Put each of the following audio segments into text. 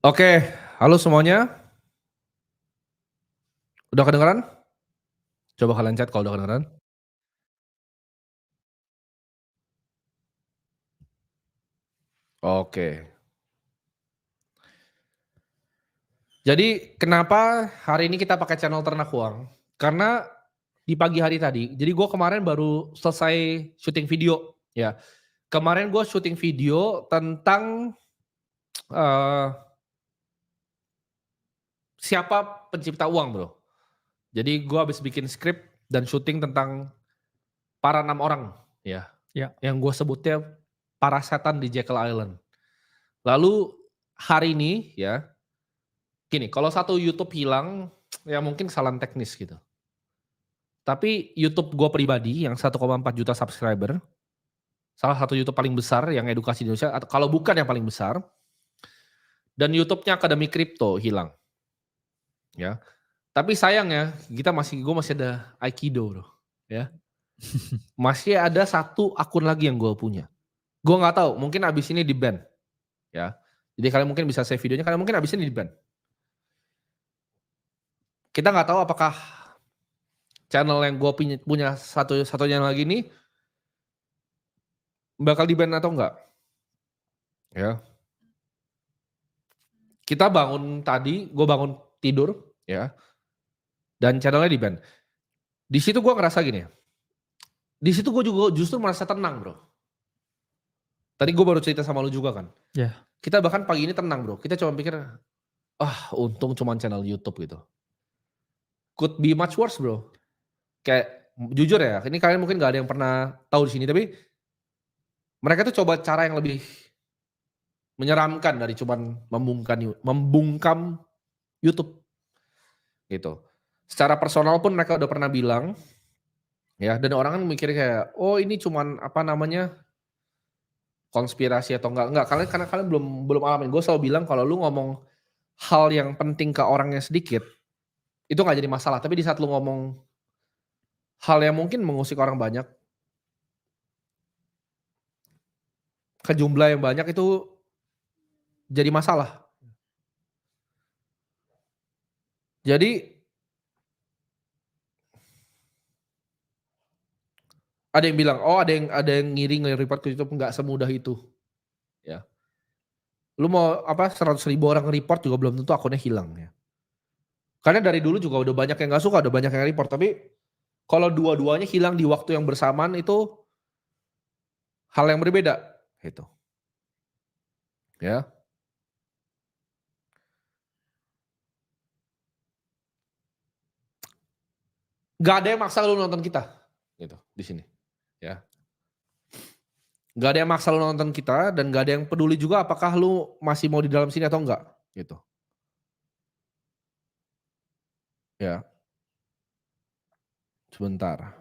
Oke, halo semuanya. Udah kedengeran? Coba kalian chat kalau udah kedengeran. Oke. Jadi kenapa hari ini kita pakai channel Ternak Uang? Karena di pagi hari tadi, jadi gue kemarin baru selesai syuting video, ya. Kemarin gue syuting video tentang, eee, siapa pencipta uang, Bro. Jadi gue habis bikin skrip dan syuting tentang para 6 orang, ya, Ya. yang gue sebutnya para setan di Jekyll Island. Lalu hari ini, ya, gini, kalau satu YouTube hilang, ya mungkin kesalahan teknis gitu. Tapi YouTube gue pribadi yang 1,4 juta subscriber, salah satu YouTube paling besar yang edukasi di Indonesia, atau kalau bukan yang paling besar, dan YouTube-nya Akademi Kripto hilang, ya. Tapi sayangnya gue masih ada Aikido, Bro, ya. Masih ada satu akun lagi yang gue punya. Gue nggak tahu, mungkin abis ini di-ban, ya. Jadi kalian mungkin bisa save videonya, kalian mungkin abis ini di-ban. Kita nggak tahu apakah channel yang gue punya satunya lagi nih bakal di-ban atau enggak, ya. Kita bangun tadi, gue bangun tidur, ya, dan channelnya di-ban. Di situ gue ngerasa gini, di situ gue juga justru merasa tenang, Bro. Tadi gue baru cerita sama lu juga kan. Ya. Kita bahkan pagi ini tenang, Bro. Kita cuma pikir, untung cuman channel YouTube gitu. Could be much worse, Bro. Kayak jujur ya, ini kalian mungkin gak ada yang pernah tahu di sini, tapi mereka tuh coba cara yang lebih menyeramkan dari cuman membungkam YouTube, gitu. Secara personal pun mereka udah pernah bilang, ya, dan orang kan mikir kayak, oh ini cuman apa namanya, konspirasi atau enggak, karena kalian belum alamin. Gue selalu bilang kalau lu ngomong hal yang penting ke orangnya sedikit, itu nggak jadi masalah. Tapi di saat lu ngomong hal yang mungkin mengusik orang banyak, ke jumlah yang banyak itu jadi masalah. Jadi ada yang bilang, oh ada yang nge-report ke YouTube, nggak semudah itu, ya. Lu mau apa 100.000 orang report juga belum tentu akunnya hilang, ya. Karena dari dulu juga udah banyak yang nggak suka, udah banyak yang report, tapi kalau dua-duanya hilang di waktu yang bersamaan itu hal yang berbeda, gitu. Ya. Nggak ada yang maksa lu nonton kita, gitu, di sini, ya. Nggak ada yang maksa lu nonton kita dan nggak ada yang peduli juga apakah lu masih mau di dalam sini atau enggak, gitu. Ya. Sebentar.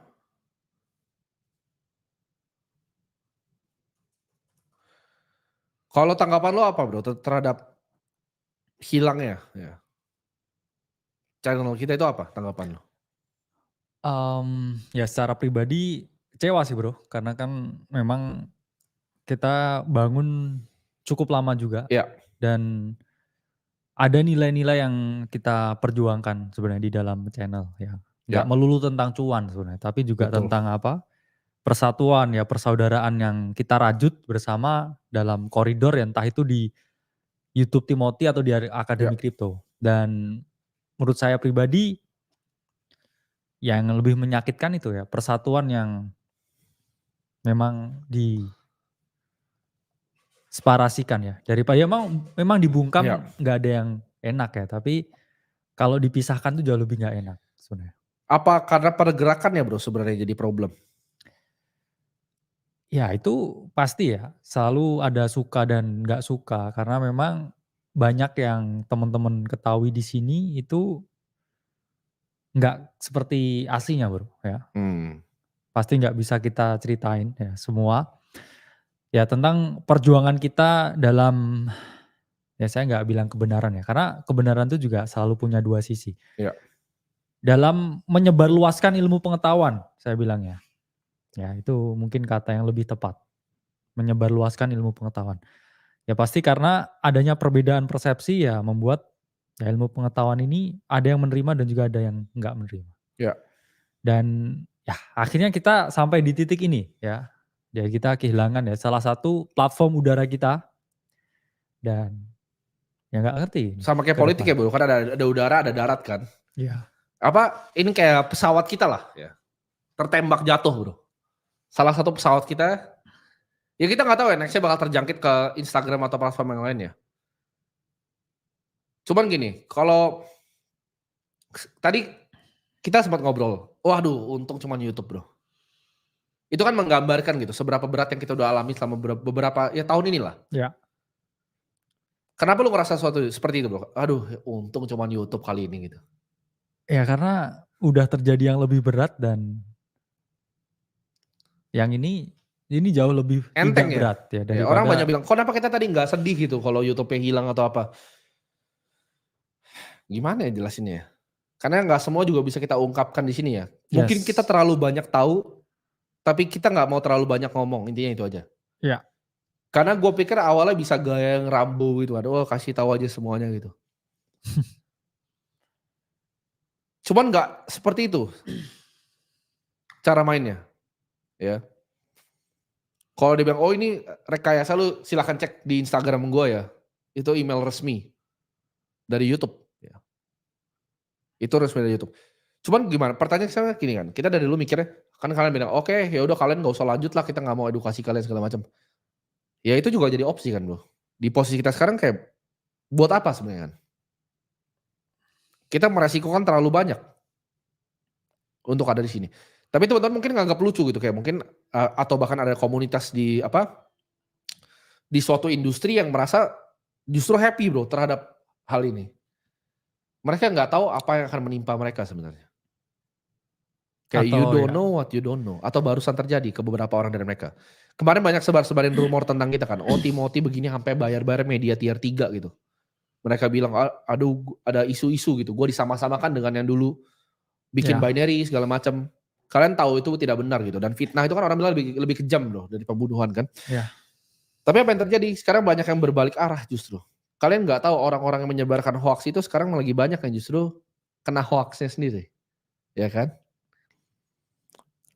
Kalau tanggapan lu apa, Bro, terhadap hilangnya, ya, channel kita itu apa tanggapan lu? Ya secara pribadi kecewa sih Bro, karena kan memang kita bangun cukup lama juga Ya, dan ada nilai-nilai yang kita perjuangkan sebenarnya di dalam channel ya. Nggak ya, melulu tentang cuan sebenarnya, tapi juga betul. tentang apa, persatuan ya, persaudaraan yang kita rajut bersama dalam koridor ya, entah itu di YouTube Timothy atau di Ya, Akademi Kripto. Dan menurut saya pribadi yang lebih menyakitkan itu ya, persatuan yang memang diseparakan ya. Daripada ya memang ya. dibungkam nggak ada yang enak ya, tapi kalau dipisahkan tuh jauh lebih nggak enak sebenarnya. Apa karena pergerakan ya, Bro, sebenarnya jadi problem? Ya itu pasti ya, selalu ada suka dan nggak suka karena memang banyak yang teman-teman ketahui di sini itu nggak seperti aslinya Bro ya. Hmm. Pasti nggak bisa kita ceritain ya semua. Ya tentang perjuangan kita dalam, ya saya nggak bilang kebenaran ya, karena kebenaran itu juga selalu punya dua sisi. Ya, Dalam menyebarluaskan ilmu pengetahuan, saya bilang ya. Ya itu mungkin kata yang lebih tepat, menyebarluaskan ilmu pengetahuan. Ya pasti karena adanya perbedaan persepsi ya membuat ya ilmu pengetahuan ini ada yang menerima dan juga ada yang nggak menerima. Ya. Dan ya akhirnya kita sampai di titik ini ya. Ya kita kehilangan ya salah satu platform udara kita dan ya nggak ngerti ini Sama kayak ke politik depan. ya bro, kan ada udara, ada darat kan. Iya. Apa, ini kayak pesawat kita lah ya. Tertembak jatuh bro. Salah satu pesawat kita, ya kita nggak tahu ya nextnya bakal terjangkit ke Instagram atau platform yang lain ya. Cuman gini, kalau tadi kita sempat ngobrol, waduh untung cuman YouTube bro. Itu kan menggambarkan gitu seberapa berat yang kita udah alami selama beberapa ya tahun inilah. Ya. Kenapa lu ngerasa sesuatu seperti itu bro? Aduh untung cuman YouTube kali ini gitu. Ya karena udah terjadi yang lebih berat dan yang ini jauh lebih Enteng tidak ya? berat ya Ya, orang banyak daripada bilang, kenapa kita tadi nggak sedih gitu kalau YouTube-nya hilang atau apa? Gimana ya jelasinnya ya? Karena nggak semua juga bisa kita ungkapkan di sini ya. Mungkin kita yes. terlalu banyak tahu, tapi kita nggak mau terlalu banyak ngomong, intinya itu aja. Ya. Karena gue pikir awalnya bisa gaya yang Rambo gitu, aduh kasih tahu aja semuanya gitu. Cuman nggak seperti itu cara mainnya, ya. Kalau dia bilang, oh ini rekayasa lu silahkan cek di Instagram gue ya. Itu email resmi dari YouTube. Ya. Itu resmi dari YouTube. Cuman gimana, pertanyaan saya gini kan, kita dari dulu mikirnya, kan kalian bilang, oke ya udah kalian gak usah lanjut lah, kita gak mau edukasi kalian segala macam. Ya itu juga jadi opsi kan bro. Di posisi kita sekarang kayak, buat apa sebenarnya kan? Kita meresikokan terlalu banyak untuk ada di sini. Tapi teman-teman mungkin nganggap lucu gitu, kayak mungkin, atau bahkan ada komunitas di di suatu industri yang merasa justru happy bro terhadap hal ini. Mereka nggak tahu apa yang akan menimpa mereka sebenarnya. Kayak you Atau don't ya know what you don't know. Atau barusan terjadi ke beberapa orang dari mereka. Kemarin banyak sebarin rumor tentang kita kan. Oh Timothy begini sampai bayar-bayar media tier 3 gitu. Mereka bilang, aduh ada isu-isu gitu. Gue disama-samakan dengan yang dulu bikin ya binary segala macam. Kalian tahu itu tidak benar gitu. Dan fitnah itu kan orang bilang lebih kejam loh dari pembunuhan kan. ya Tapi apa yang terjadi? Sekarang banyak yang berbalik arah justru. Kalian nggak tahu orang-orang yang menyebarkan hoax itu sekarang lagi banyak yang justru kena hoaxnya sendiri. Ya kan?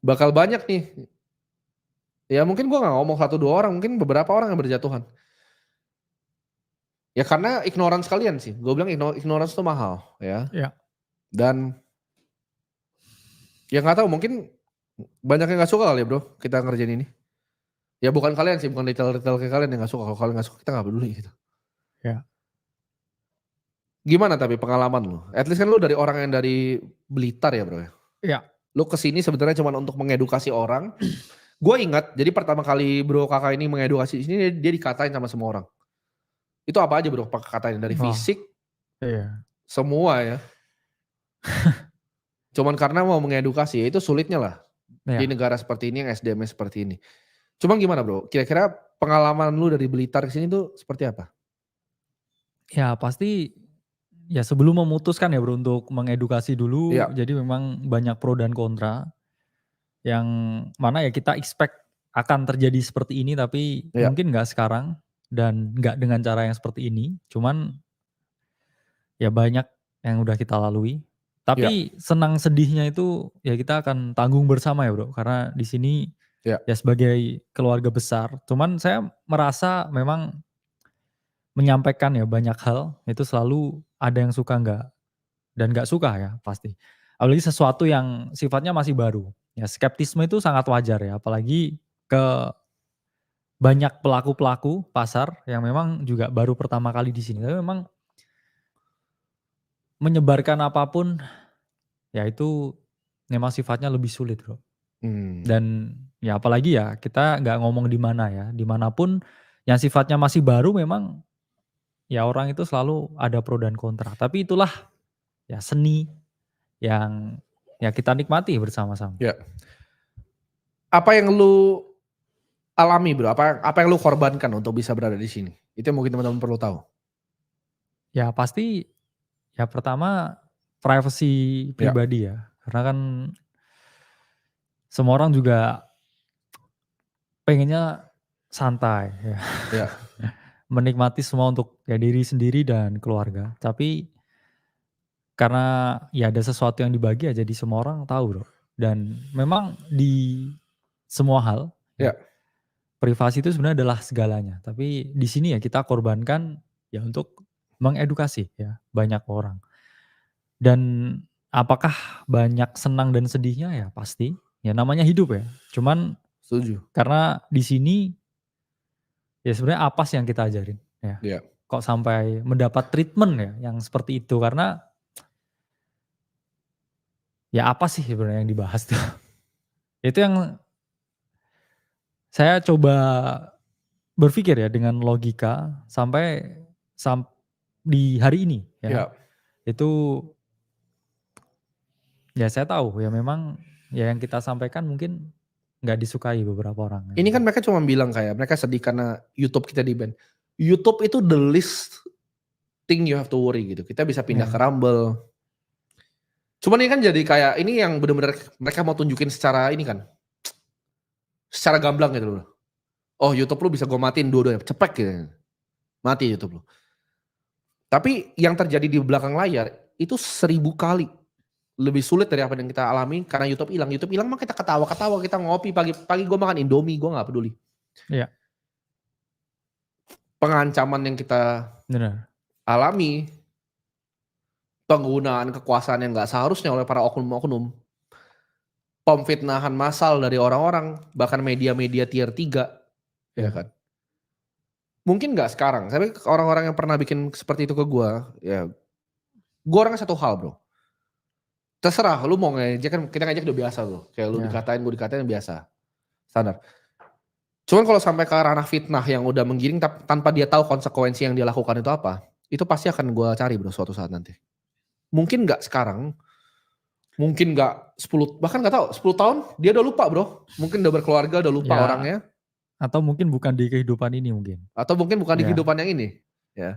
Bakal banyak nih. Ya mungkin gue gak ngomong 1-2 orang, mungkin beberapa orang yang berjatuhan. Ya karena ignorance kalian sih. Gue bilang ignorance itu mahal ya. ya Dan ya gak tahu mungkin banyak yang gak suka kali ya bro kita ngerjain ini. Ya bukan kalian sih, bukan detail-detail kayak kalian yang gak suka. Kalau kalian gak suka kita gak peduli gitu. ya Gimana tapi pengalaman lu? At least kan lu dari orang yang dari Blitar ya bro ya. ya Lu kesini sebenarnya cuma untuk mengedukasi orang. Gue ingat jadi pertama kali bro kakak ini mengedukasi di sini dia dikatain sama semua orang. Itu apa aja bro katanya dari oh fisik iya semua ya. Cuman karena mau mengedukasi ya itu sulitnya lah. Di ya negara seperti ini yang SDM-nya seperti ini. Cuman gimana bro? Kira-kira pengalaman lu dari Blitar ke sini tuh seperti apa? ya pasti ya sebelum memutuskan ya bro untuk mengedukasi dulu Iya, jadi memang banyak pro dan kontra yang mana ya kita expect akan terjadi seperti ini tapi iya, mungkin nggak sekarang dan nggak dengan cara yang seperti ini cuman ya banyak yang udah kita lalui iya, tapi senang sedihnya itu ya kita akan tanggung bersama ya bro karena di sini iya, ya sebagai keluarga besar cuman saya merasa memang menyampaikan ya banyak hal itu selalu ada yang suka nggak dan nggak suka ya pasti apalagi sesuatu yang sifatnya masih baru ya skeptisme itu sangat wajar ya apalagi ke banyak pelaku-pelaku pasar yang memang juga baru pertama kali di sini tapi memang menyebarkan apapun ya itu memang sifatnya lebih sulit bro hmm, dan ya apalagi ya kita nggak ngomong di mana ya dimanapun yang sifatnya masih baru memang ya orang itu selalu ada pro dan kontra tapi itulah ya seni yang ya kita nikmati bersama-sama. iya. Apa yang lu alami bro? Apa yang lu korbankan untuk bisa berada di sini? Itu yang mungkin teman-teman perlu tahu. Ya pasti ya pertama privacy Iya, pribadi ya. Karena kan semua orang juga pengennya santai ya. iya, menikmati semua untuk ya diri sendiri dan keluarga. Tapi karena ya ada sesuatu yang dibagi ya jadi semua orang tahu Bro. Dan memang di semua hal ya, Ya, privasi itu sebenarnya adalah segalanya. Tapi di sini ya kita korbankan ya untuk mengedukasi ya banyak orang. Dan apakah banyak senang dan sedihnya ya pasti. Ya namanya hidup ya. Cuman setuju. karena di sini ya sebenarnya apa sih yang kita ajarin ya. Ya. Kok sampai mendapat treatment ya yang seperti itu, karena ya apa sih sebenarnya yang dibahas tuh. Itu yang saya coba berpikir ya dengan logika sampai di hari ini ya. Ya. Itu ya saya tahu ya memang ya yang kita sampaikan mungkin nggak disukai beberapa orang ya. Ini kan mereka cuma bilang kayak mereka sedih karena YouTube kita di-ban. YouTube itu the least thing you have to worry gitu. Kita bisa pindah ke Ya, Rumble. Cuman ini kan jadi kayak ini yang benar-benar mereka mau tunjukin secara ini kan. Secara gamblang gitu loh. Oh, YouTube lu bisa gue matiin dua-duanya, cepet gitu. Mati YouTube lu. Tapi yang terjadi di belakang layar itu 1000 kali lebih sulit dari apa yang kita alami karena YouTube hilang. YouTube hilang mah kita ketawa-ketawa, kita ngopi pagi-pagi gue makan Indomie, gue nggak peduli. iya Pengancaman yang kita benar. alami, penggunaan kekuasaan yang nggak seharusnya oleh para oknum-oknum, pemfitnahan massal dari orang-orang, bahkan media-media tier 3, ya Ya, kan. Mungkin nggak sekarang, tapi orang-orang yang pernah bikin seperti itu ke gue, ya gue orangnya satu hal bro. Terserah, lu mau ngejek kan kita ngejek udah biasa bro. Kayak lu ya, dikatain, gue dikatain biasa. Standar. Cuman kalau sampai ke ranah fitnah yang udah menggiring tanpa dia tahu konsekuensi yang dia lakukan itu apa, itu pasti akan gue cari bro suatu saat nanti. Mungkin nggak sekarang, mungkin nggak 10, bahkan nggak tahu 10 tahun dia udah lupa bro. Mungkin udah berkeluarga, udah lupa ya. orangnya. Atau mungkin bukan di kehidupan ini mungkin. Atau mungkin bukan di Ya, kehidupan yang ini. Ya.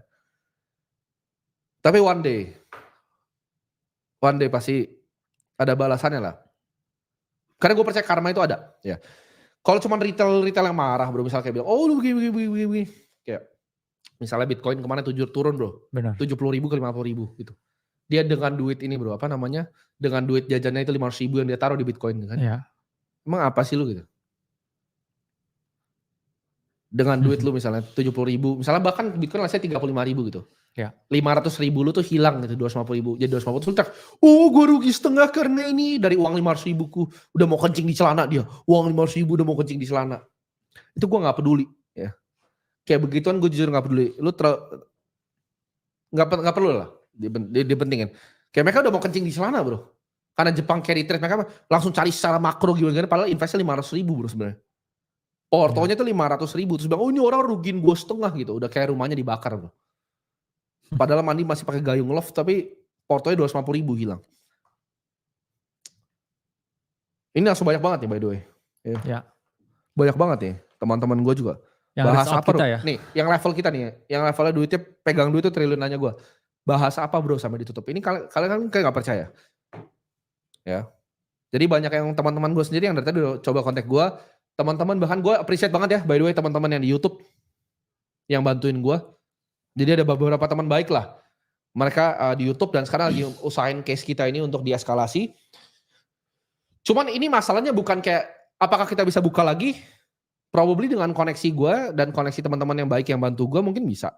Tapi one day pasti ada balasannya lah. Karena gue percaya karma itu ada. Ya. Kalau cuma retail yang marah bro, misalnya kayak bilang, oh lu begini. Kayak misalnya Bitcoin kemana turun bro. benar. 70.000 ke 50.000 gitu. Dia dengan duit ini bro, apa namanya? Dengan duit jajannya itu 500.000 yang dia taruh di Bitcoin kan. Ya. Emang apa sih lu gitu? Dengan duit lu misalnya 70.000, misalnya bahkan Bitcoin lah saya 35.000 gitu. Ya. 500.000 lu tuh hilang gitu, 250.000 jadi 250 terus teriak, oh gue rugi setengah karena ini dari uang 500.000 ku udah mau kencing di celana dia, uang 500.000 udah mau kencing di celana. Itu gue nggak peduli ya. Kayak begituan gue jujur nggak peduli. Lu nggak perlu lah dipentingin. Kayak mereka udah mau kencing di celana bro. Karena Jepang carry trade mereka langsung cari secara makro gimana padahal investnya 500.000 bro sebenarnya. Portonya tuh 500.000 terus bilang, oh ini orang rugiin gue setengah gitu. Udah kayak rumahnya dibakar bro. Padahal mandi masih pakai gayung loft tapi portonya 250.000 hilang. Ini langsung banyak banget nih by the way. Ya. Banyak banget nih teman-teman gue juga. Yang Bahas reach out apa bro? kita ya. Nih yang level kita nih, yang levelnya duitnya pegang duit tuh triliun nanya gue. Bahas apa bro sampai ditutup? Ini kalian kan kayak gak percaya. Ya. Jadi banyak yang teman-teman gue sendiri yang dari tadi udah coba kontak gue. Teman-teman bahkan gue appreciate banget ya by the way teman-teman yang di YouTube yang bantuin gue. Jadi ada beberapa teman baik lah. Mereka di YouTube dan sekarang lagi usahain case kita ini untuk dieskalasi. Cuman ini masalahnya bukan kayak apakah kita bisa buka lagi? Probably dengan koneksi gue dan koneksi teman-teman yang baik yang bantu gue mungkin bisa.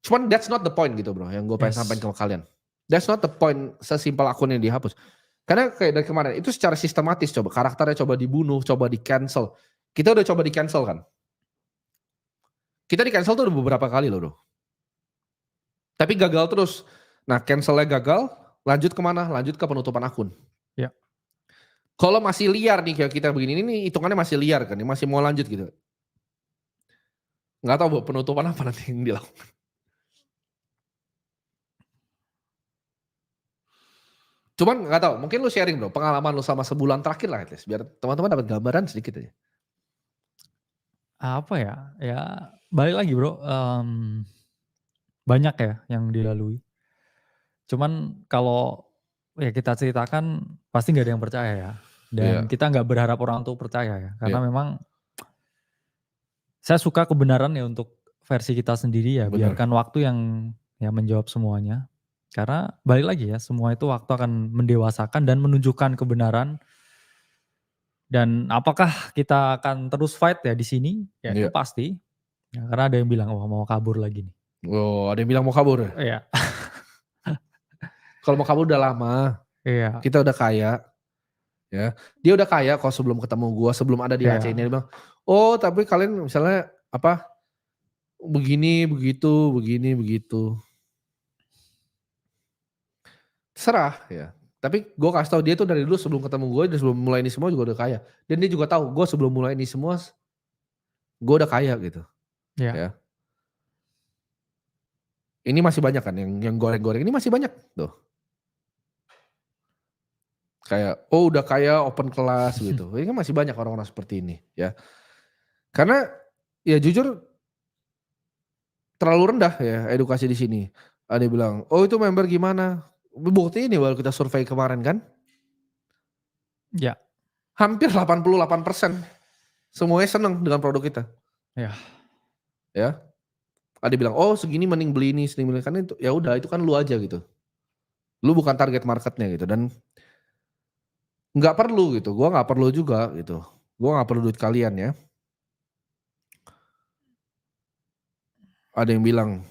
Cuman that's not the point gitu bro yang gue pengen sampaikan ke kalian. That's not the point sesimpel akun yang dihapus. Karena kayak dari kemarin itu secara sistematis coba karakternya coba dibunuh, coba di cancel. Kita udah coba di cancel kan. Kita di cancel tuh udah beberapa kali loh bro. Tapi gagal terus. Nah cancelnya gagal, lanjut kemana? Lanjut ke penutupan akun. Ya. Kalau masih liar nih kayak kita begini, ini hitungannya masih liar kan, masih mau lanjut gitu. Nggak tahu bu, penutupan apa nanti yang dilakukan. Cuman nggak tahu, mungkin lu sharing bro, pengalaman lu sama sebulan terakhir lah at least, biar teman-teman dapat gambaran sedikit aja. Apa ya, ya balik lagi bro, banyak ya yang dilalui. Cuman kalau ya kita ceritakan pasti nggak ada yang percaya ya. Dan kita nggak berharap orang tuh percaya ya. Karena memang saya suka kebenaran ya untuk versi kita sendiri ya, Bener. biarkan waktu yang menjawab semuanya. Karena balik lagi ya, semua itu waktu akan mendewasakan dan menunjukkan kebenaran. Dan apakah kita akan terus fight ya di sini? Ya itu Iya. pasti. Ya, karena ada yang bilang, wah mau kabur lagi nih. Oh, ada yang bilang mau kabur ya? Iya. Kalau mau kabur udah lama. Iya. Kita udah kaya. Ya. Dia udah kaya kalau sebelum ketemu gua, sebelum ada di Aceh ini. Dia bilang, oh tapi kalian misalnya apa, begini, begitu. Terserah ya. Tapi gue kasih tahu dia tuh dari dulu sebelum ketemu gue, dan sebelum mulai ini semua juga udah kaya. Dan dia juga tahu gue sebelum mulai ini semua, gue udah kaya gitu. Iya. Ya. Ini masih banyak kan yang goreng-goreng ini masih banyak tuh. Kayak oh udah kaya open kelas gitu. Ini kan masih banyak orang-orang seperti ini ya. Karena ya jujur terlalu rendah ya edukasi di sini. Ada yang bilang, "Oh itu member gimana?" Bukti ini baru kita survei kemarin kan. Ya. Hampir 88% semuanya seneng dengan produk kita. Ya. Ya. Ada yang bilang, "Oh segini mending beli ini, segini beli." Karena itu ya udah itu kan lu aja gitu. Lu bukan target marketnya gitu dan nggak perlu gitu, gua nggak perlu juga gitu. Gua nggak perlu duit kalian ya. Ada yang bilang,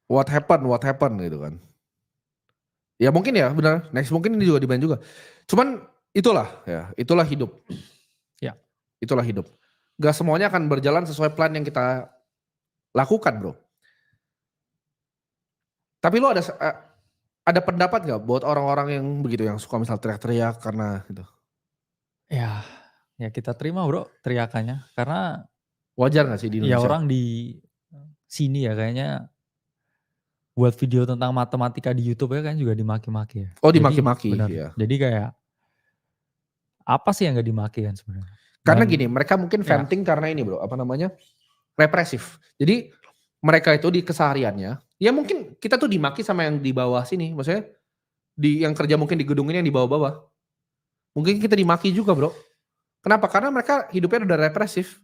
what happened gitu kan. Ya mungkin ya benar, next mungkin ini juga di-ban juga. Cuman itulah ya, itulah hidup. Ya. Itulah hidup. Gak semuanya akan berjalan sesuai plan yang kita lakukan bro. Tapi lu ada pendapat gak buat orang-orang yang begitu, yang suka misal teriak-teriak karena gitu? Ya kita terima bro teriakannya. Karena Wajar gak sih di ya Indonesia? orang di sini ya kayaknya buat video tentang matematika di YouTube ya kan juga dimaki-maki ya. Oh Jadi dimaki-maki benar. ya. Jadi kayak apa sih yang gak dimaki kan sebenarnya? Karena Dan gini, mereka mungkin ya. venting karena ini bro, apa namanya, represif. Jadi mereka itu di kesehariannya, ya mungkin kita tuh dimaki sama yang di bawah sini, maksudnya yang kerja mungkin di gedung ini yang di bawah-bawah. Mungkin kita dimaki juga bro. Kenapa? Karena mereka hidupnya udah represif.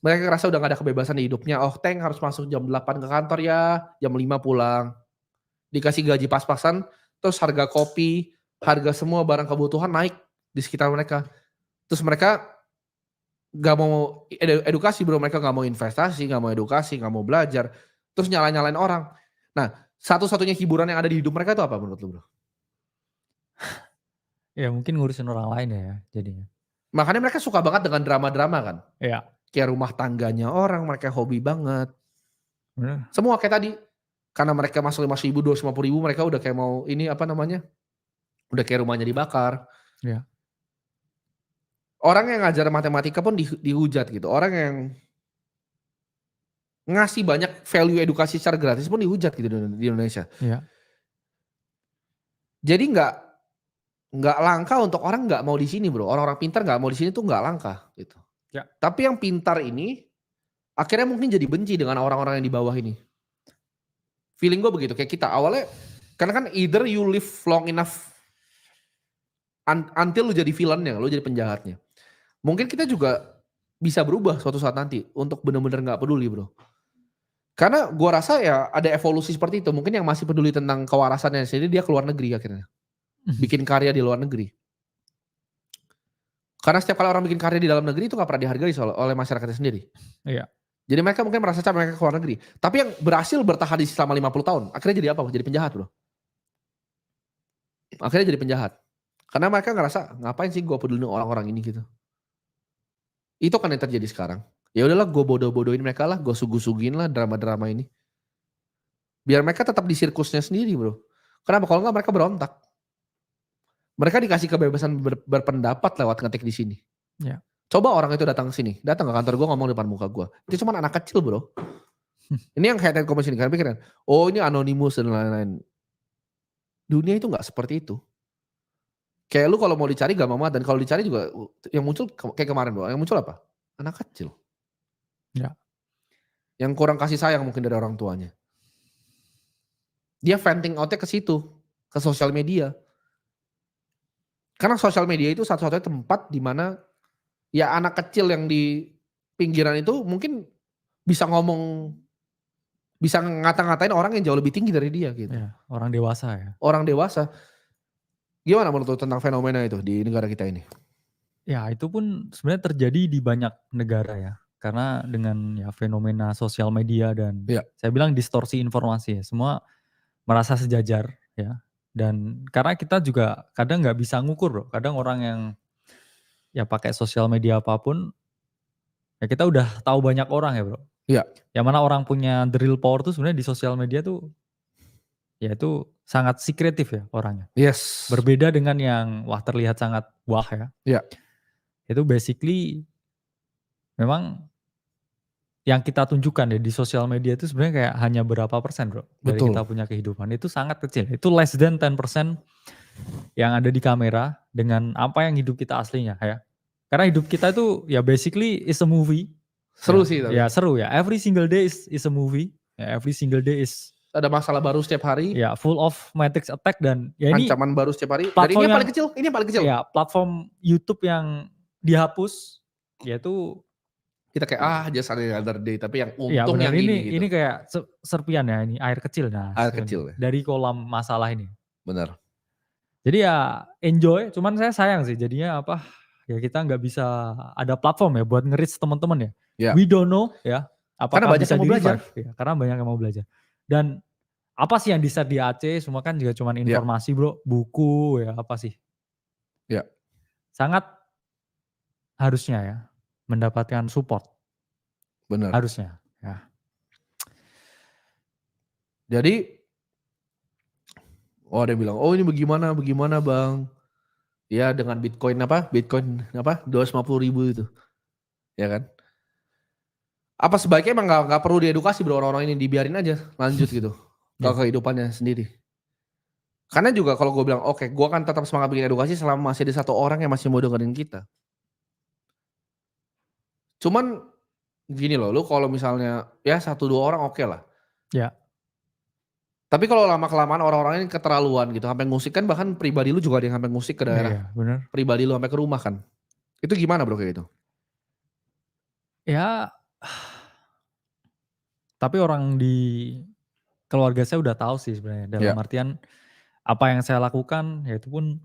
Mereka ngerasa udah gak ada kebebasan di hidupnya. Oh Tank harus masuk jam 8 ke kantor ya, jam 5 pulang. Dikasih gaji pas-pasan, terus harga kopi, harga semua barang kebutuhan naik di sekitar mereka. Terus mereka gak mau edukasi bro, mereka gak mau investasi, gak mau edukasi, gak mau belajar. Terus nyalain orang. Nah, satu-satunya hiburan yang ada di hidup mereka itu apa menurut lu bro? Ya mungkin ngurusin orang lain ya jadinya. Makanya mereka suka banget dengan drama-drama kan. Iya. Kayak rumah tangganya orang, mereka hobi banget. Bener. Semua kayak tadi. Karena mereka masuk 5.000, 250.000, mereka udah kayak mau ini apa namanya, udah kayak rumahnya dibakar. Iya. Orang yang ngajar matematika pun dihujat gitu. Orang yang ngasih banyak value edukasi secara gratis pun dihujat gitu di Indonesia. Iya. Jadi nggak langka untuk orang nggak mau di sini bro. Orang-orang pintar nggak mau di sini tuh nggak langka gitu. Ya. Tapi yang pintar ini akhirnya mungkin jadi benci dengan orang-orang yang di bawah ini. Feeling gue begitu, kayak kita awalnya, karena kan either you live long enough until lu jadi villainnya, lu jadi penjahatnya. Mungkin kita juga bisa berubah suatu saat nanti untuk benar-benar nggak peduli bro. Karena gua rasa ya ada evolusi seperti itu. Mungkin yang masih peduli tentang kewarasannya sendiri dia keluar negeri akhirnya. Bikin karya di luar negeri. Karena setiap kali orang bikin karya di dalam negeri itu gak pernah dihargai oleh masyarakatnya sendiri. Iya. Jadi mereka mungkin merasa capek mereka keluar negeri. Tapi yang berhasil bertahan di selama 50 tahun, akhirnya jadi apa? Jadi penjahat bro. Akhirnya jadi penjahat. Karena mereka ngerasa, ngapain sih gue peduli orang-orang ini gitu. Itu kan yang terjadi sekarang. Ya udahlah gue bodoh-bodohin mereka lah, gue suguh-suguhin lah drama-drama ini. Biar mereka tetap di sirkusnya sendiri bro. Kenapa? Kalau enggak mereka berontak. Mereka dikasih kebebasan berpendapat lewat ngetik di sini. Ya. Coba orang itu datang ke sini, datang ke kantor gue ngomong depan muka gue. Itu cuma anak kecil bro. Ini yang kayak komisi ini, karena pikiran, oh ini anonimus dan lain-lain. Dunia itu gak seperti itu. Kayak lu kalau mau dicari gampang banget, dan kalau dicari juga yang muncul kayak kemarin bro, yang muncul apa? Anak kecil. Ya. Yang kurang kasih sayang mungkin dari orang tuanya. Dia venting outnya ke situ, ke sosial media. Karena sosial media itu satu-satunya tempat di mana ya anak kecil yang pinggiran itu mungkin bisa bisa ngata-ngatain orang yang jauh lebih tinggi dari dia gitu. Ya, orang dewasa ya. Orang dewasa. Gimana menurut lu tentang fenomena itu di negara kita ini? Ya itu pun sebenarnya terjadi di banyak negara ya. Karena dengan ya fenomena sosial media dan Iya. saya bilang distorsi informasi ya. Semua merasa sejajar ya. Dan karena kita juga kadang nggak bisa ngukur bro. Kadang orang yang ya pakai sosial media apapun, ya kita udah tahu banyak orang ya bro. Iya. Yang mana orang punya the real power tuh sebenarnya di sosial media tuh, ya itu sangat sekretif ya orangnya. Yes. Berbeda dengan yang wah terlihat sangat wah ya. Iya. Itu basically memang yang kita tunjukkan ya di sosial media itu sebenarnya kayak hanya berapa persen bro dari Betul. kita punya kehidupan. Itu sangat kecil. Itu less than 10% yang ada di kamera dengan apa yang hidup kita aslinya ya. Karena hidup kita itu ya basically is a movie. Seru Ya, sih tapi. ya seru ya. Every single day is a movie. Ya, every single day is Ada masalah baru setiap hari. ya full of matrix attack dan ya ini Ancaman baru setiap hari. Dari platform ini yang yang paling kecil, ini yang paling kecil. ya platform YouTube yang dihapus yaitu Kita kayak just another day, tapi yang ya untung benar yang ini gitu. ini kayak serpian ya, ini air kecil nah Air sebenarnya, kecil ya. dari kolam masalah ini. Benar. Jadi ya enjoy, cuman saya sayang sih jadinya apa ya kita nggak bisa ada platform ya buat nge-reach teman-teman ya. Ya. We don't know ya Karena apakah banyak bisa yang mau belajar. ya, karena banyak yang mau belajar. Dan apa sih yang di-share di AC semua kan juga cuman informasi bro, buku ya apa sih. Ya. Sangat harusnya ya mendapatkan support. Benar. Harusnya ya. Jadi ada yang bilang, oh ini bagaimana bang? Ya dengan Bitcoin apa 250.000 itu. Ya kan? Apa sebaiknya emang gak perlu diedukasi bro, orang-orang ini dibiarin aja lanjut gitu. Ke kehidupannya sendiri. Karena juga kalau gue bilang oke, gue akan tetap semangat bikin edukasi selama masih ada satu orang yang masih mau dengerin kita. Cuman gini loh, lu kalau misalnya ya 1-2 orang oke lah. Ya. Tapi kalau lama-kelamaan orang-orang ini keterlaluan gitu, sampai ngusik kan, bahkan pribadi lu juga ada yang sampai ngusik ke daerah. Iya, benar. Pribadi lu sampai ke rumah kan. Itu gimana bro kayak gitu? Ya tapi orang di keluarga saya udah tahu sih sebenarnya dalam artian apa yang saya lakukan ya itu pun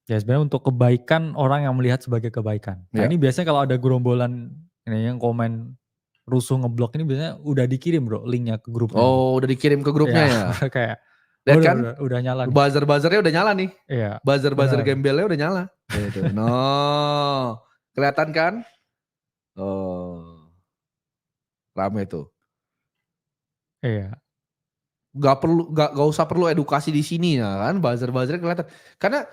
ya sebenarnya untuk kebaikan orang yang melihat sebagai kebaikan. Nah ini biasanya kalau ada gerombolan ini yang komen rusuh ngeblok ini biasanya udah dikirim bro linknya ke grupnya. Oh udah dikirim ke grupnya ya? Kayak lihat kan udah nyala nih. Buzzer-buzzernya udah nyala nih. Iya. Buzzer gembelnya udah nyala. Gitu. No, kelihatan kan? Oh, rame tuh. Iya. Gak usah perlu edukasi di sini ya kan? Buzzer-buzzernya kelihatan. Karena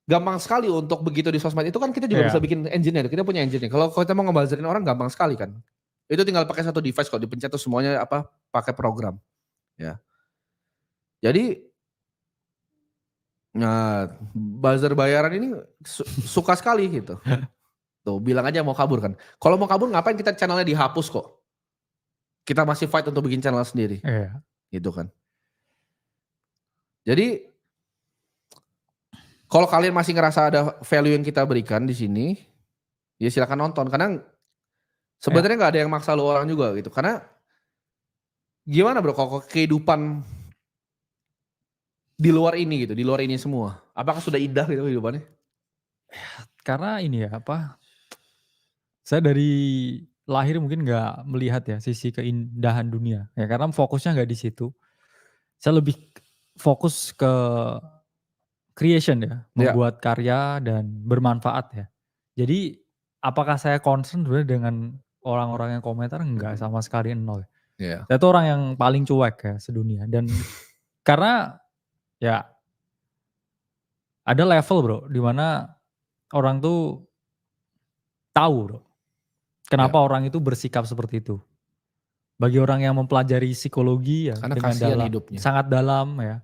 gampang sekali untuk begitu di sosmed itu kan kita juga bisa bikin engine-nya. Kita punya engine-nya. Kalau kita mau ngebuzzerin orang gampang sekali kan. Itu tinggal pakai satu device kok, dipencet tuh semuanya pakai program. Ya. Jadi nah, buzzer bayaran ini suka sekali gitu. Tuh, bilang aja mau kabur kan. Kalau mau kabur ngapain kita channelnya dihapus kok. Kita masih fight untuk bikin channel sendiri. Iya. Gitu kan. Jadi kalau kalian masih ngerasa ada value yang kita berikan di sini, ya silakan nonton. Karena sebenarnya nggak ada yang maksa lu orang juga gitu. Karena gimana bro, kalau kehidupan di luar ini gitu, di luar ini semua, apakah sudah indah gitu kehidupannya? Karena ini ya saya dari lahir mungkin nggak melihat ya sisi keindahan dunia ya karena fokusnya nggak di situ. Saya lebih fokus ke creation ya, membuat karya dan bermanfaat ya. Jadi apakah saya concern sebenarnya dengan orang-orang yang komentar? Enggak, sama sekali nol. Saya tuh orang yang paling cuek ya sedunia dan karena ya ada level bro dimana orang tuh tahu bro kenapa orang itu bersikap seperti itu. Bagi orang yang mempelajari psikologi ya karena dengan dalam, hidupnya. sangat dalam ya,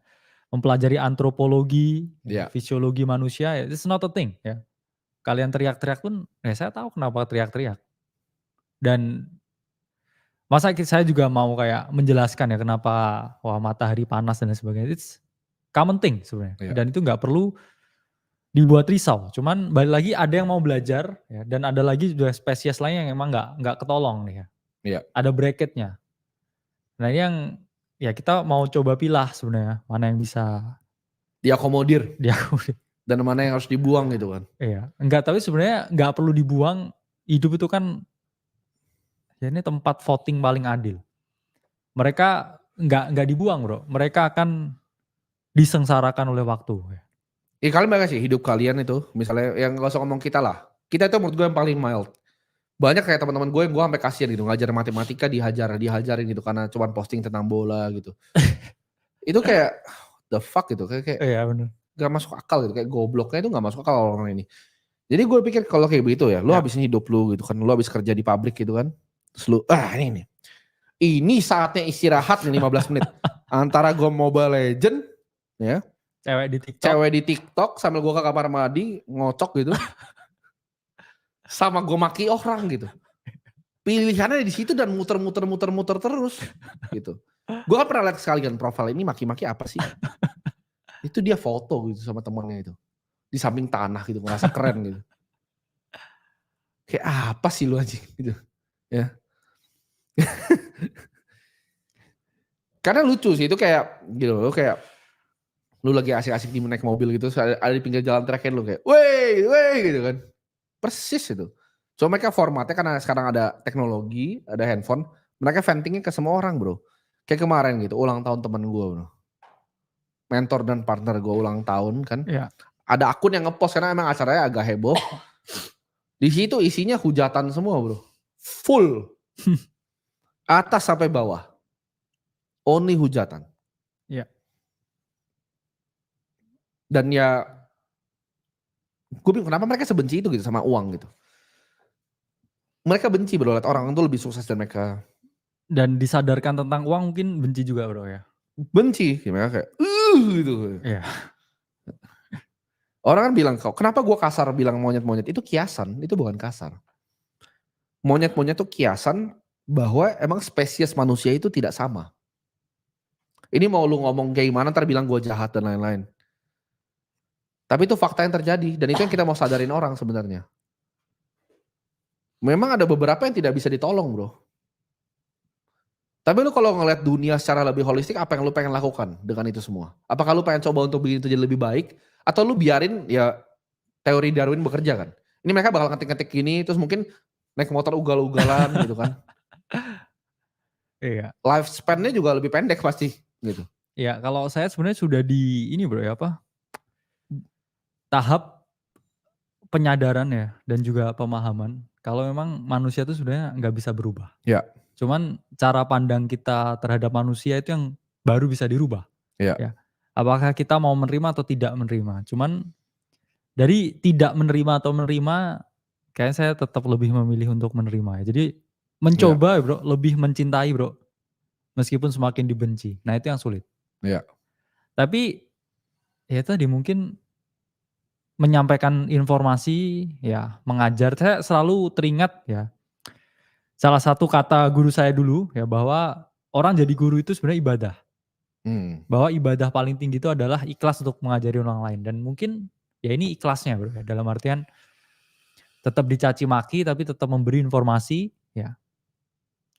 mempelajari antropologi, fisiologi manusia ya, it's not a thing ya. Kalian teriak-teriak pun, ya saya tahu kenapa teriak-teriak. Dan masa saya juga mau kayak menjelaskan ya kenapa matahari panas dan sebagainya. It's common thing sebenarnya. Dan itu nggak perlu dibuat risau. Cuman balik lagi ada yang mau belajar ya, dan ada lagi juga spesies lain yang emang nggak ketolong nih ya. Iya. Ada bracketnya. Nah ini yang ya kita mau coba pilah sebenarnya mana yang bisa Diakomodir diakui. dan mana yang harus dibuang gitu kan. Iya, enggak, tapi sebenarnya nggak perlu dibuang. Hidup itu kan ya ini tempat voting paling adil. Mereka nggak dibuang bro, mereka akan disengsarakan oleh waktu. Kalian bayangin sih hidup kalian itu, misalnya yang gak usah ngomong kita lah. Kita itu menurut gue yang paling mild. Banyak kayak teman-teman gue yang gue sampai kasihan gitu, ngajar matematika dihajarin gitu karena cuman posting tentang bola gitu. Itu kayak the fuck gitu, kayak Iya benar. gak masuk akal gitu, kayak gobloknya itu gak masuk akal orang ini. Jadi gue pikir kalau kayak begitu ya, lu Ya. habisin hidup lu gitu kan, lu habis kerja di pabrik gitu kan. Terus lu, ini nih. Ini saatnya istirahat nih 15 menit. Antara gue Mobile Legend, ya, Cewek di TikTok. cewek di TikTok sambil gue ke kamar mandi ngocok gitu. Sama gue maki orang gitu. Pilihannya di situ dan muter terus gitu. Gue kan pernah lihat sekali kan profil ini maki-maki apa sih? Itu dia foto gitu sama temannya itu. Di samping tanah gitu, ngerasa keren gitu. Kayak apa sih lu anjing gitu. Ya. Karena lucu sih itu kayak gitu lu kayak lu lagi asik-asik di naik mobil gitu ada di pinggir jalan terakhir lu kayak wey gitu kan. Persis itu. Cuma mereka formatnya karena sekarang ada teknologi, ada handphone, mereka ventingnya ke semua orang bro. Kayak kemarin gitu, ulang tahun temen gue bro. Mentor dan partner gue ulang tahun kan. Iya. Ada akun yang ngepost karena emang acaranya agak heboh. Di situ isinya hujatan semua bro. Full. Atas sampai bawah. Only hujatan. Iya. Dan ya, gue bingung kenapa mereka sebenci itu gitu sama uang gitu. Mereka benci bro, lihat orang tuh lebih sukses dari mereka. Dan disadarkan tentang uang mungkin benci juga bro ya. Benci, mereka kayak, gitu. Iya. Orang kan bilang, kenapa gue kasar bilang monyet-monyet, itu kiasan, itu bukan kasar. Monyet-monyet itu kiasan bahwa emang spesies manusia itu tidak sama. Ini mau lu ngomong kayak gimana ntar bilang gue jahat dan lain-lain. Tapi itu fakta yang terjadi dan itu yang kita mau sadarin orang sebenarnya. Memang ada beberapa yang tidak bisa ditolong bro. Tapi lu kalau ngeliat dunia secara lebih holistik, apa yang lu pengen lakukan dengan itu semua? Apakah lu pengen coba untuk bikin itu jadi lebih baik? Atau lu biarin ya teori Darwin bekerja kan? Ini mereka bakal ngetik-ngetik gini, terus mungkin naik motor ugal-ugalan gitu kan. Iya. Lifespan-nya juga lebih pendek pasti gitu. Ya kalau saya sebenarnya sudah di ini bro ya apa, tahap penyadaran ya dan juga pemahaman kalau memang manusia itu sebenarnya nggak bisa berubah. Ya. Cuman cara pandang kita terhadap manusia itu yang baru bisa dirubah. Ya. Ya. Apakah kita mau menerima atau tidak menerima. Cuman dari tidak menerima atau menerima, kayaknya saya tetap lebih memilih untuk menerima ya. Jadi mencoba bro, lebih mencintai bro. Meskipun semakin dibenci. Nah itu yang sulit. Ya. Tapi ya tadi mungkin menyampaikan informasi, ya mengajar. Saya selalu teringat ya, salah satu kata guru saya dulu ya bahwa orang jadi guru itu sebenarnya ibadah. Bahwa ibadah paling tinggi itu adalah ikhlas untuk mengajari orang lain. Dan mungkin ya ini ikhlasnya bro ya, dalam artian tetap dicaci maki tapi tetap memberi informasi ya.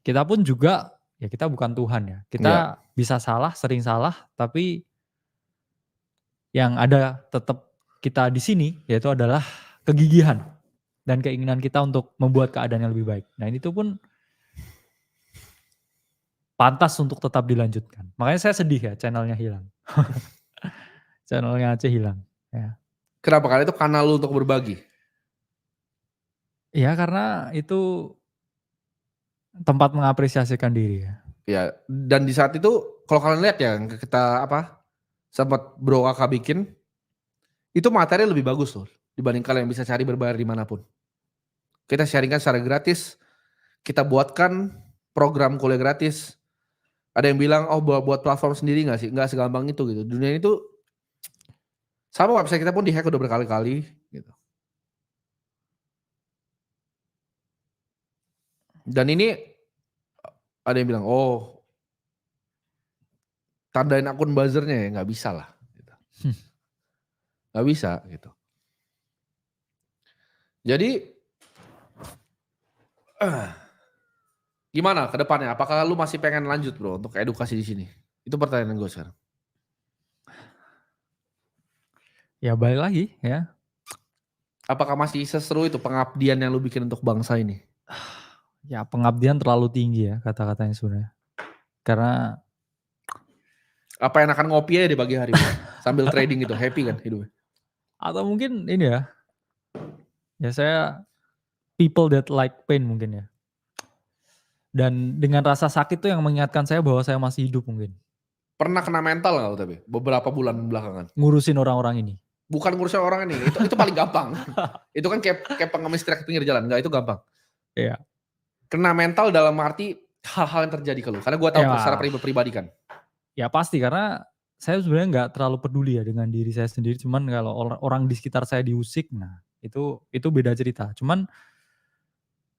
Kita pun juga ya kita bukan Tuhan ya. Kita bisa salah, sering salah, tapi yang ada tetap kita di sini yaitu adalah kegigihan dan keinginan kita untuk membuat keadaan yang lebih baik. Nah itu pun pantas untuk tetap dilanjutkan. Makanya saya sedih ya channelnya hilang. Channelnya Aceh hilang. Ya. Kenapa? Karena itu kanal lu untuk berbagi. Ya karena itu tempat mengapresiasikan diri ya. Ya, dan di saat itu kalau kalian lihat ya kita sempat bro kakak bikin itu materi lebih bagus loh dibanding kalian bisa cari berbayar dimanapun. Kita sharingkan secara gratis, kita buatkan program kuliah gratis. Ada yang bilang buat platform sendiri nggak sih? Nggak segampang itu gitu. Dunia itu sama website kita pun dihack udah berkali-kali gitu. Dan ini ada yang bilang tandain akun buzzernya ya nggak bisa lah. Gitu. Nggak bisa gitu. Jadi gimana ke depannya? Apakah lu masih pengen lanjut bro untuk edukasi di sini? Itu pertanyaan gue sekarang. Ya balik lagi ya. Apakah masih seseru itu pengabdian yang lu bikin untuk bangsa ini? Ya pengabdian terlalu tinggi ya kata-katanya sebenarnya. Karena Apa enakan ngopi aja di pagi hari bro? Sambil trading gitu, happy kan hidupnya? atau mungkin ini ya. Ya saya people that like pain mungkin ya. Dan dengan rasa sakit tuh yang mengingatkan saya bahwa saya masih hidup mungkin. Pernah kena mental gak lu tapi? Beberapa bulan belakangan. Ngurusin orang-orang ini. Bukan ngurusin orang ini, itu paling gampang. Itu kan kayak pengemis truk pinggir jalan, enggak itu gampang. Iya. Kena mental dalam arti hal-hal yang terjadi ke lu. Karena gue tahu Ya. secara pribadi kan. Ya pasti karena saya sebenarnya nggak terlalu peduli ya dengan diri saya sendiri. Cuman kalau orang di sekitar saya diusik, nah itu beda cerita. Cuman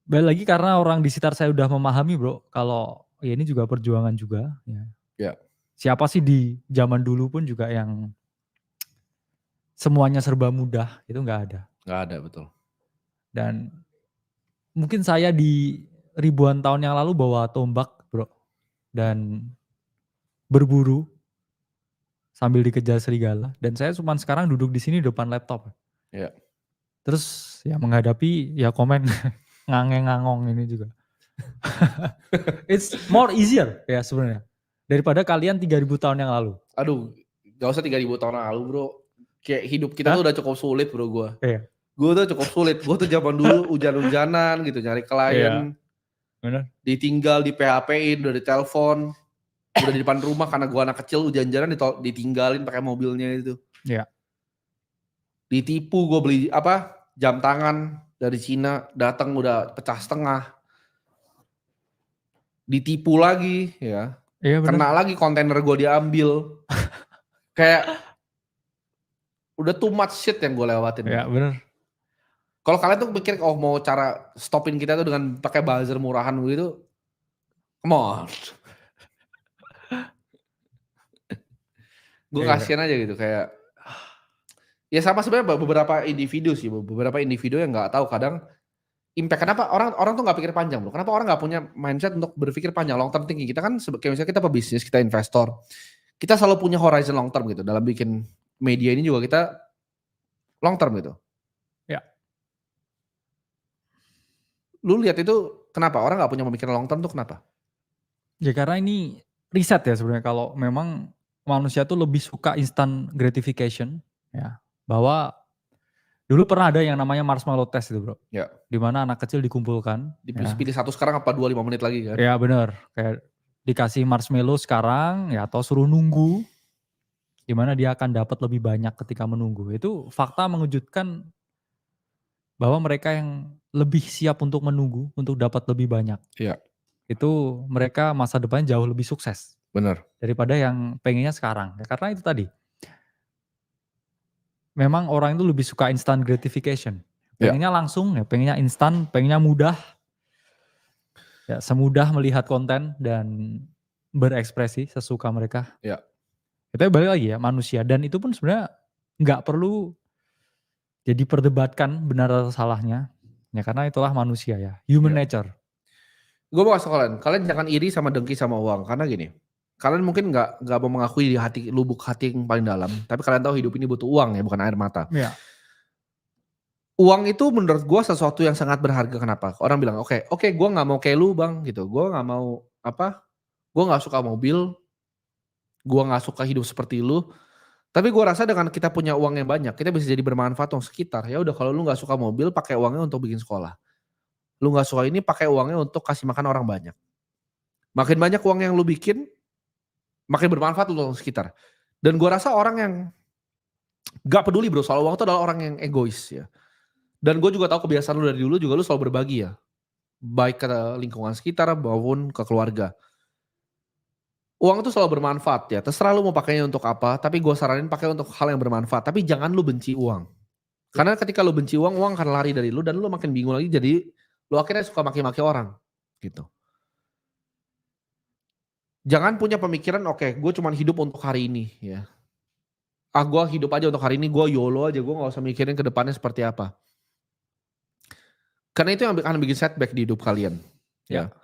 balik lagi karena orang di sekitar saya udah memahami bro, kalau ya ini juga perjuangan juga. Ya. Siapa sih di zaman dulu pun juga yang semuanya serba mudah, itu nggak ada. Nggak ada, betul. Dan mungkin saya di ribuan tahun yang lalu bawa tombak bro, dan berburu sambil dikejar serigala. Dan saya cuma sekarang duduk di sini depan laptop. Iya. Terus ya menghadapi ya komen ngangeng-ngangong ini juga. It's more easier ya sebenarnya daripada kalian 3000 tahun yang lalu. Aduh, gak usah 3000 tahun lalu bro. Kayak hidup kita tuh udah cukup sulit bro gue. Iya. Gue tuh cukup sulit. Gue tuh zaman dulu hujan-hujanan gitu nyari klien. Bener. Ditinggal, di PHP-in, udah ditelepon. Udah di depan rumah karena gue anak kecil hujan-hujanan ditinggalin pakai mobilnya itu. Iya. Ditipu gue beli jam tangan dari Cina, datang udah pecah setengah. Ditipu lagi ya. Iya bener. Kena lagi kontainer gue diambil. Kayak udah too much shit yang gue lewatin. Iya bener. Kalau kalian tuh pikir mau cara stopin kita tuh dengan pakai buzzer murahan gitu, come on. Gue kasihan aja gitu kayak, ya sama sebenarnya beberapa individu sih, beberapa individu yang nggak tahu kadang impact. Kenapa orang tuh nggak pikir panjang bro? Kenapa orang nggak punya mindset untuk berpikir panjang, long term thinking? Kita kan kayak misalnya kita pebisnis, kita investor, kita selalu punya horizon long term gitu. Dalam bikin media ini juga kita long term gitu. Ya. Lu lihat itu kenapa orang nggak punya pemikiran long term tuh kenapa? Ya karena ini riset ya sebenarnya, kalau memang manusia tuh lebih suka instant gratification ya. Bahwa dulu pernah ada yang namanya marshmallow test itu bro. Ya. Dimana anak kecil dikumpulkan. Pilih satu sekarang apa 2-5 menit lagi kan? Ya bener. Kayak dikasih marshmallow sekarang ya, atau suruh nunggu. Dimana dia akan dapat lebih banyak ketika menunggu. Itu fakta mengejutkan bahwa mereka yang lebih siap untuk menunggu untuk dapat lebih banyak. Iya. Itu mereka masa depannya jauh lebih sukses. Bener. Daripada yang pengennya sekarang. Ya, karena itu tadi. Memang orang itu lebih suka instant gratification. Pengennya langsung, ya pengennya instan, pengennya mudah. Ya semudah melihat konten dan berekspresi sesuka mereka. Ya. Itu balik lagi ya, manusia. Dan itu pun sebenarnya nggak perlu jadi perdebatkan benar atau salahnya. Ya karena itulah manusia ya, human nature. Gue mau kasih kalian jangan iri sama dengki sama uang. Karena gini, kalian mungkin nggak mau mengakui di hati, lubuk hati yang paling dalam. Tapi kalian tahu hidup ini butuh uang ya, bukan air mata. Iya. Uang itu menurut gue sesuatu yang sangat berharga. Kenapa? Orang bilang oke, gue nggak mau kayak lu bang gitu. Gue nggak mau gue nggak suka mobil. Gue nggak suka hidup seperti lu. Tapi gue rasa dengan kita punya uang yang banyak, kita bisa jadi bermanfaat untuk sekitar. Ya udah, kalau lu nggak suka mobil, pakai uangnya untuk bikin sekolah. Lu nggak suka ini, pakai uangnya untuk kasih makan orang banyak. Makin banyak uang yang lu bikin, makin bermanfaat untuk sekitar. Dan gue rasa orang yang gak peduli bro soal uang itu adalah orang yang egois ya. Dan gue juga tahu kebiasaan lu dari dulu juga lu selalu berbagi ya. Baik ke lingkungan sekitar maupun ke keluarga. Uang itu selalu bermanfaat ya. Terserah lu mau pakainya untuk apa, tapi gue saranin pakai untuk hal yang bermanfaat. Tapi jangan lu benci uang. Karena ketika lu benci uang akan lari dari lu dan lu makin bingung lagi, jadi lu akhirnya suka maki-maki orang gitu. Jangan punya pemikiran gue cuma hidup untuk hari ini ya. Gue hidup aja untuk hari ini, gue YOLO aja, gue gak usah mikirin ke depannya seperti apa. Karena itu yang akan bikin setback di hidup kalian. Ya. Ya.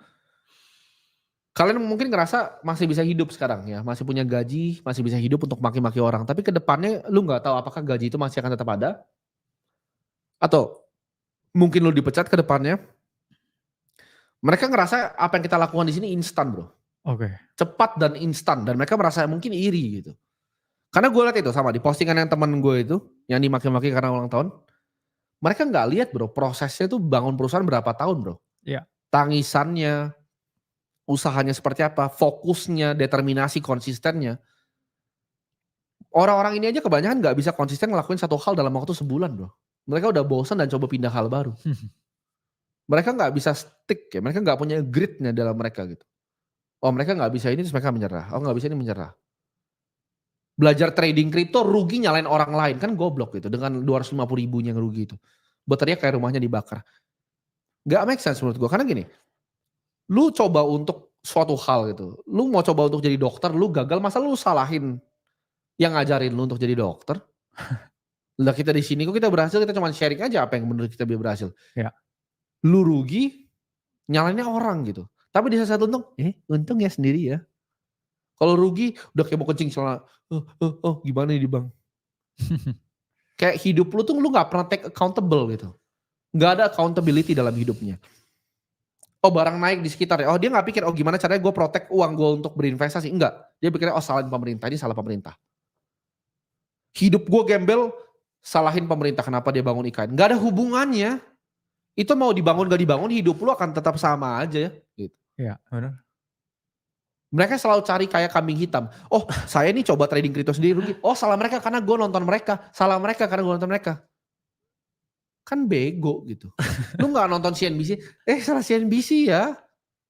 Kalian mungkin ngerasa masih bisa hidup sekarang ya, masih punya gaji, masih bisa hidup untuk maki-maki orang. Tapi ke depannya lu nggak tahu apakah gaji itu masih akan tetap ada atau mungkin lu dipecat ke depannya. Mereka ngerasa apa yang kita lakukan di sini instan, Bro. Oke. Cepat dan instan dan mereka merasa mungkin iri gitu. Karena gue lihat itu sama di postingan yang temen gue itu yang dimaki-maki karena ulang tahun, mereka nggak lihat, Bro, prosesnya itu bangun perusahaan berapa tahun, Bro. Iya. Tangisannya, usahanya seperti apa, fokusnya, determinasi, konsistennya. Orang-orang ini aja kebanyakan nggak bisa konsisten ngelakuin satu hal dalam waktu sebulan, Bro. Mereka udah bosan dan coba pindah hal baru. Mereka nggak bisa stick ya, mereka nggak punya gritnya dalam mereka gitu. Oh mereka nggak bisa ini terus mereka menyerah, oh nggak bisa ini menyerah. Belajar trading kripto rugi nyalain orang lain, kan goblok gitu dengan 250 ribunya yang rugi itu. Berteriak kayak rumahnya dibakar. Nggak make sense menurut gue, karena gini, lu coba untuk suatu hal gitu, lu mau coba untuk jadi dokter, lu gagal, masa lu salahin yang ngajarin lu untuk jadi dokter? Lah kita di sini kok kita berhasil, kita cuma sharing aja apa yang menurut kita berhasil. Ya. Lu rugi, nyalainnya orang gitu. Tapi di saat untung, untung ya sendiri ya. Kalau rugi, udah kayak mau kencing celana, gimana nih Bang? Kayak hidup lu tuh lu gak pernah take accountable gitu. Gak ada accountability dalam hidupnya. Oh barang naik di sekitar ya, oh dia gak pikir, oh gimana caranya gue protect uang gue untuk berinvestasi. Enggak, dia pikirnya oh salahin pemerintah, ini salah pemerintah. Hidup gue gembel, salahin pemerintah kenapa dia bangun IKN. Gak ada hubungannya. Itu mau dibangun gak dibangun, hidup lu akan tetap sama aja ya. Gitu. Iya, benar. Mereka selalu cari kayak kambing hitam. Oh saya nih coba trading kripto sendiri rugi. Oh salah mereka karena gue nonton mereka. Salah mereka karena gue nonton mereka. Kan bego gitu. Lu gak nonton CNBC, salah CNBC ya.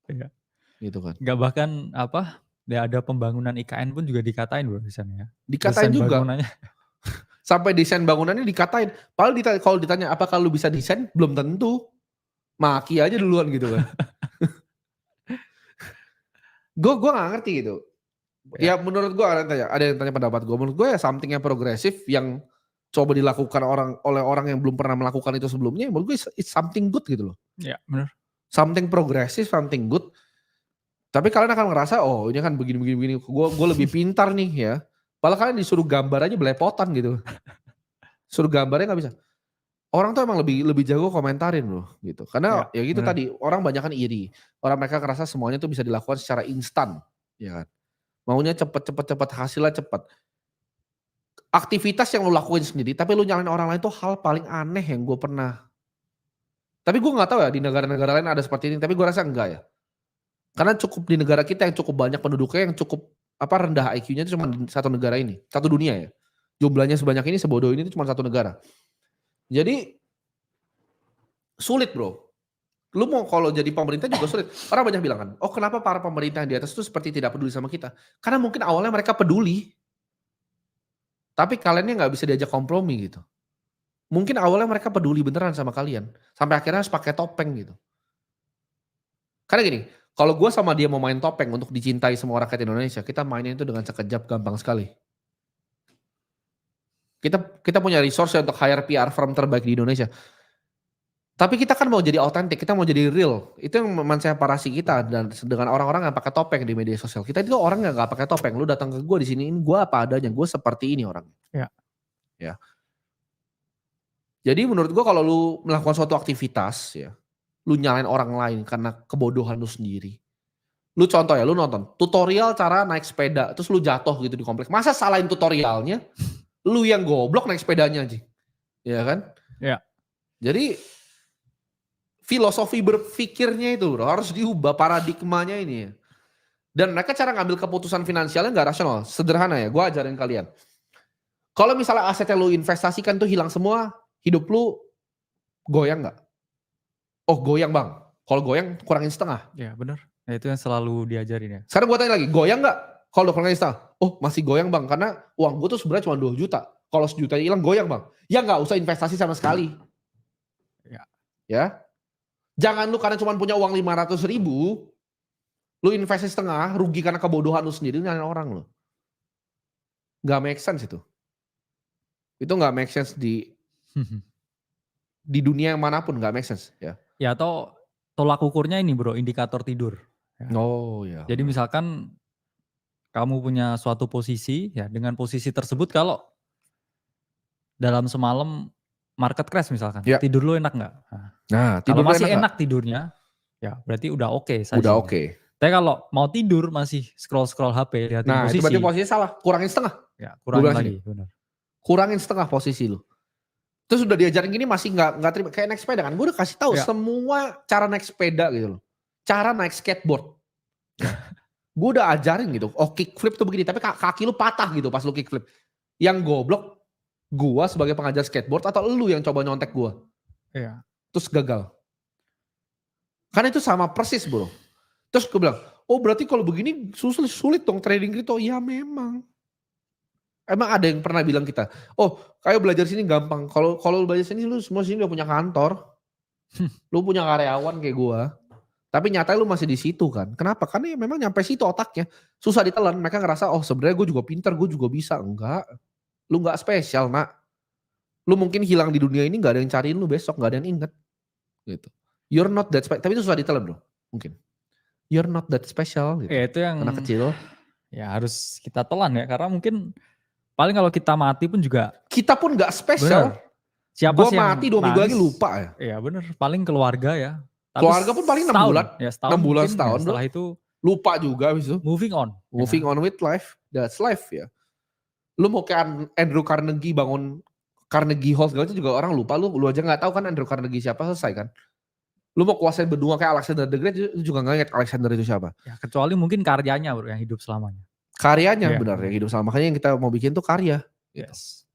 Iya. Gitu kan. Gak bahkan apa, ya ada pembangunan IKN pun juga dikatain Bro di sana ya. Dikatain Desain juga. bangunannya. Sampai desain bangunannya dikatain. Padahal kalau ditanya apakah lu bisa desain, belum tentu. Maki aja duluan gitu kan. Gue gak ngerti gitu. Ya menurut gue ada yang tanya pendapat gue. Menurut gue ya something yang progresif yang coba dilakukan oleh orang yang belum pernah melakukan itu sebelumnya. Menurut gue it's something good gitu loh. Iya benar. Something progresif, something good. Tapi kalian akan ngerasa oh ini kan begini. Gue lebih pintar nih ya. Padahal kalian disuruh gambar aja belepotan gitu. Suruh gambarnya gak bisa. Orang tuh emang lebih jago komentarin loh gitu. Karena ya gitu tadi, orang banyak kan iri. Orang mereka ngerasa semuanya tuh bisa dilakukan secara instan, ya kan. Maunya cepet, hasilnya cepet. Aktivitas yang lu lakuin sendiri, tapi lu nyalain orang lain tuh hal paling aneh yang gue pernah. Tapi gue gak tahu ya di negara-negara lain ada seperti ini, tapi gue rasa enggak ya. Karena cukup di negara kita yang cukup banyak penduduknya, yang cukup rendah IQ-nya itu cuma di satu negara ini, satu dunia ya. Jumlahnya sebanyak ini, sebodoh ini itu cuma satu negara. Jadi sulit bro. Lu mau kalau jadi pemerintah juga sulit. Orang banyak bilang kan, oh kenapa para pemerintah yang di atas itu seperti tidak peduli sama kita. Karena mungkin awalnya mereka peduli. Tapi kaliannya gak bisa diajak kompromi gitu. Mungkin awalnya mereka peduli beneran sama kalian. Sampai akhirnya harus pakai topeng gitu. Karena gini, kalau gue sama dia mau main topeng untuk dicintai semua rakyat Indonesia, kita mainnya itu dengan sekejap gampang sekali. Kita punya resource untuk hire PR firm terbaik di Indonesia. Tapi kita kan mau jadi autentik, kita mau jadi real. Itu yang menseparasi kita dan dengan orang-orang yang pakai topeng di media sosial. Kita itu orang yang nggak pakai topeng. Lu datang ke gue di sini, ini gue apa adanya, gue seperti ini orang. Ya. Jadi menurut gue kalau lu melakukan suatu aktivitas ya, lu nyalain orang lain karena kebodohan lu sendiri. Lu contoh ya, lu nonton tutorial cara naik sepeda, terus lu jatuh gitu di komplek. Masa salahin tutorialnya? Lu yang goblok naik sepedanya aja. Ya kan? Iya. Jadi filosofi berpikirnya itu bro, harus diubah paradigmanya ini ya. Dan mereka cara ngambil keputusan finansialnya gak rasional. Sederhana ya, gue ajarin kalian. Kalau misalnya asetnya lu investasikan tuh hilang semua, hidup lu goyang gak? Oh goyang bang, kalau goyang kurangin setengah. Iya benar. Nah, itu yang selalu diajarin ya. Sekarang gue tanya lagi, goyang gak? Kalau kurangin setengah, oh masih goyang bang, karena uang gue tuh sebenarnya cuma 2 juta. Kalau 1 juta hilang goyang bang. Ya gak usah investasi sama sekali. Ya. Jangan lu karena cuma punya uang 500 ribu, lu investasi setengah, rugi karena kebodohan lu sendiri, nyalain orang lu. Gak make sense itu. Itu gak make sense di dunia yang manapun, gak make sense ya. Ya atau tolak ukurnya ini bro, indikator tidur. Ya. Oh ya. Jadi misalkan kamu punya suatu posisi, ya dengan posisi tersebut kalau dalam semalam market crash misalkan, Ya. tidur lu enak nggak? Nah, Kalau tidur lu masih enak nggak? enak tidurnya, ya berarti udah oke Udah size-nya. oke. Tapi kalau mau tidur masih scroll-scroll HP, liatin Nah, itu berarti posisi, posisinya salah. Kurangin setengah. ya Gue kurangin bilang sini. lagi, benar. Kurangin setengah posisi lu. Terus udah diajarin gini masih nggak terima. Kayak naik sepeda kan. Gue udah kasih tahu Ya. semua cara naik sepeda gitu loh. Cara naik skateboard. Gue udah ajarin gitu. Oh kickflip tuh begini. Tapi kaki lu patah gitu pas lu kickflip. Yang goblok gue sebagai pengajar skateboard atau lu yang coba nyontek gue. Iya. Terus gagal. Karena itu sama persis bro. Terus gue bilang, oh berarti kalau begini sulit dong trading kripto. Ya memang. Emang ada yang pernah bilang kita, oh kayak belajar sini gampang. Kalau lu belajar sini lu semua sini udah punya kantor. Lu punya karyawan kayak gua. Tapi nyatanya lu masih di situ kan. Kenapa? Karena ya memang nyampe situ otaknya. Susah ditelan. Mereka ngerasa oh sebenarnya gue juga pintar, gue juga bisa. Enggak. Lu enggak spesial nak. Lu mungkin hilang di dunia ini gak ada yang cariin lu besok. Gak ada yang inget. Gitu. You're not that special. Tapi itu susah ditelan bro. Mungkin. You're not that special. Gitu. Ya itu yang anak kecil. Ya harus kita telan ya. Karena mungkin paling kalau kita mati pun juga. Kita pun gak spesial. Bener. Siapa Gua sih yang mati 2 minggu lagi lupa ya. Iya bener. Paling keluarga ya. Tapi Keluarga pun paling 6 bulan. Ya setahun 6 bulan mungkin, setahun ya, setelah itu lupa juga habis itu. moving on. Moving on with life. That's life ya. Lu mau kayak Andrew Carnegie bangun Carnegie Hall segala itu juga orang lupa. Lu aja gak tahu kan Andrew Carnegie siapa, selesai kan. Lu mau kuasain benua kayak Alexander the Great lu juga gak ingat Alexander itu siapa. Ya, kecuali mungkin karyanya bro yang hidup selamanya. Karyanya benar yang hidup selama. Makanya yang kita mau bikin tuh karya. Gitu. Yes.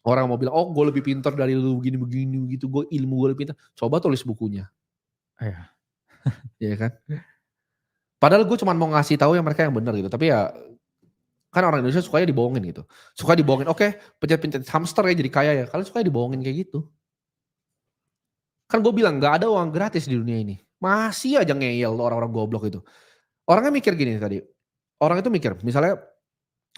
Orang mau bilang, oh gue lebih pintar dari lu begini-begini gitu. Gue ilmu gue lebih pintar. Coba tulis bukunya. Iya. Iya kan. Padahal gue cuma mau ngasih tahu yang mereka yang benar gitu. Tapi ya kan orang Indonesia sukanya dibohongin gitu. Suka dibohongin. Oke, pencet-pencet hamster ya jadi kaya ya. Kalian suka dibohongin kayak gitu. Kan gue bilang gak ada uang gratis di dunia ini. Masih aja ngeyel orang-orang goblok itu. Orangnya mikir gini tadi. Orang itu mikir misalnya,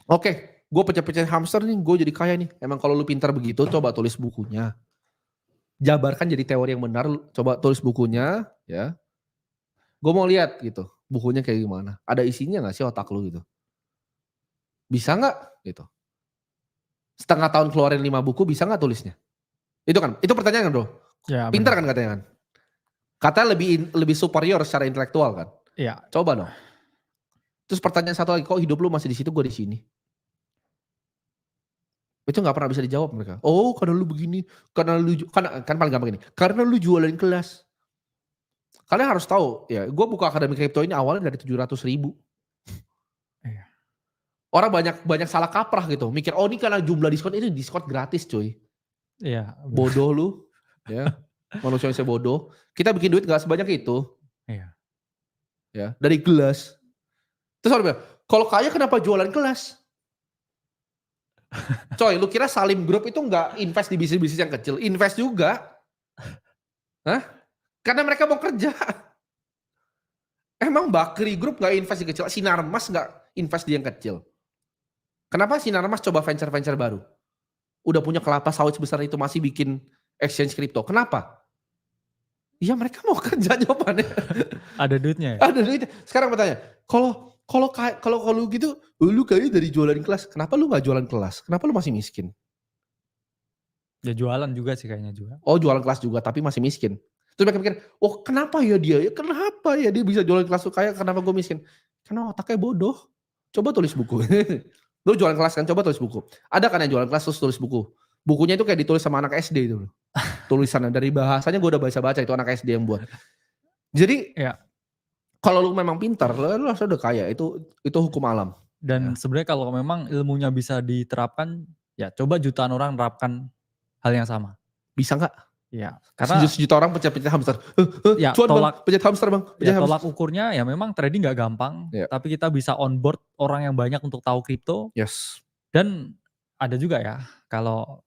oke, gue pencet-pencet hamster nih, gue jadi kaya nih. Emang kalau lu pintar begitu, coba tulis bukunya. Jabarkan jadi teori yang benar, coba tulis bukunya ya. Gue mau lihat gitu, bukunya kayak gimana. Ada isinya gak sih otak lu gitu. Bisa gak gitu. Setengah tahun keluarin 5 buku, bisa gak tulisnya? Itu kan, itu pertanyaan bro. Ya, pintar kan katanya kan. Katanya lebih superior secara intelektual kan. Iya. Coba dong. Terus pertanyaan satu lagi, kok hidup lu masih di situ, gue di sini? Itu gak pernah bisa dijawab mereka. Oh karena lu begini, karena lu, kan paling gampang ini. Karena lu jualan kelas. Kalian harus tahu ya, gue buka Akademi Kripto ini awalnya dari 700.000. Iya. Orang banyak salah kaprah gitu. Mikir, oh ini karena jumlah diskon, ini diskon gratis cuy. Iya. Bodoh lu. Ya, manusia yang bodoh. Kita bikin duit gak sebanyak itu. Iya. Ya, dari kelas. Terus orang bilang, kalau kaya kenapa jualan kelas? Coy, lu kira Salim Group itu nggak invest di bisnis-bisnis yang kecil? Invest juga. Hah? Karena mereka mau kerja. Emang Bakri Group nggak invest di kecil? Sinarmas nggak invest di yang kecil? Kenapa Sinarmas coba venture-venture baru? Udah punya kelapa sawit sebesar itu masih bikin exchange crypto. Kenapa? Iya mereka mau kerja jawabannya. Ada duitnya ya? Ada duitnya. Sekarang bertanya, kalau gitu, lu kayaknya dari jualan kelas. Kenapa lu gak jualan kelas? Kenapa lu masih miskin? Ya jualan juga sih kayaknya juga. Oh jualan kelas juga tapi masih miskin. Terus mereka pikir, oh kenapa ya dia? Ya kenapa ya dia bisa jualan kelas tuh kaya? Kenapa gue miskin? Karena otaknya bodoh. Coba tulis buku. Lu jualan kelas kan, coba tulis buku. Ada kan yang jualan kelas terus tulis buku. Bukunya itu kayak ditulis sama anak SD itu. Tulisannya dari bahasanya gue udah baca itu anak SD yang buat. Jadi ya. Kalau lu memang pintar, lu harus udah kaya. Itu hukum alam. Dan sebenarnya kalau memang ilmunya bisa diterapkan, ya coba jutaan orang menerapkan hal yang sama. Bisa nggak? Ya, karena sejuta orang pencet hamster. Ya, bang, pencet hamster bang. Ya, tolak ukurnya ya memang trading nggak gampang, tapi kita bisa onboard orang yang banyak untuk tahu kripto. Yes. Dan ada juga ya kalau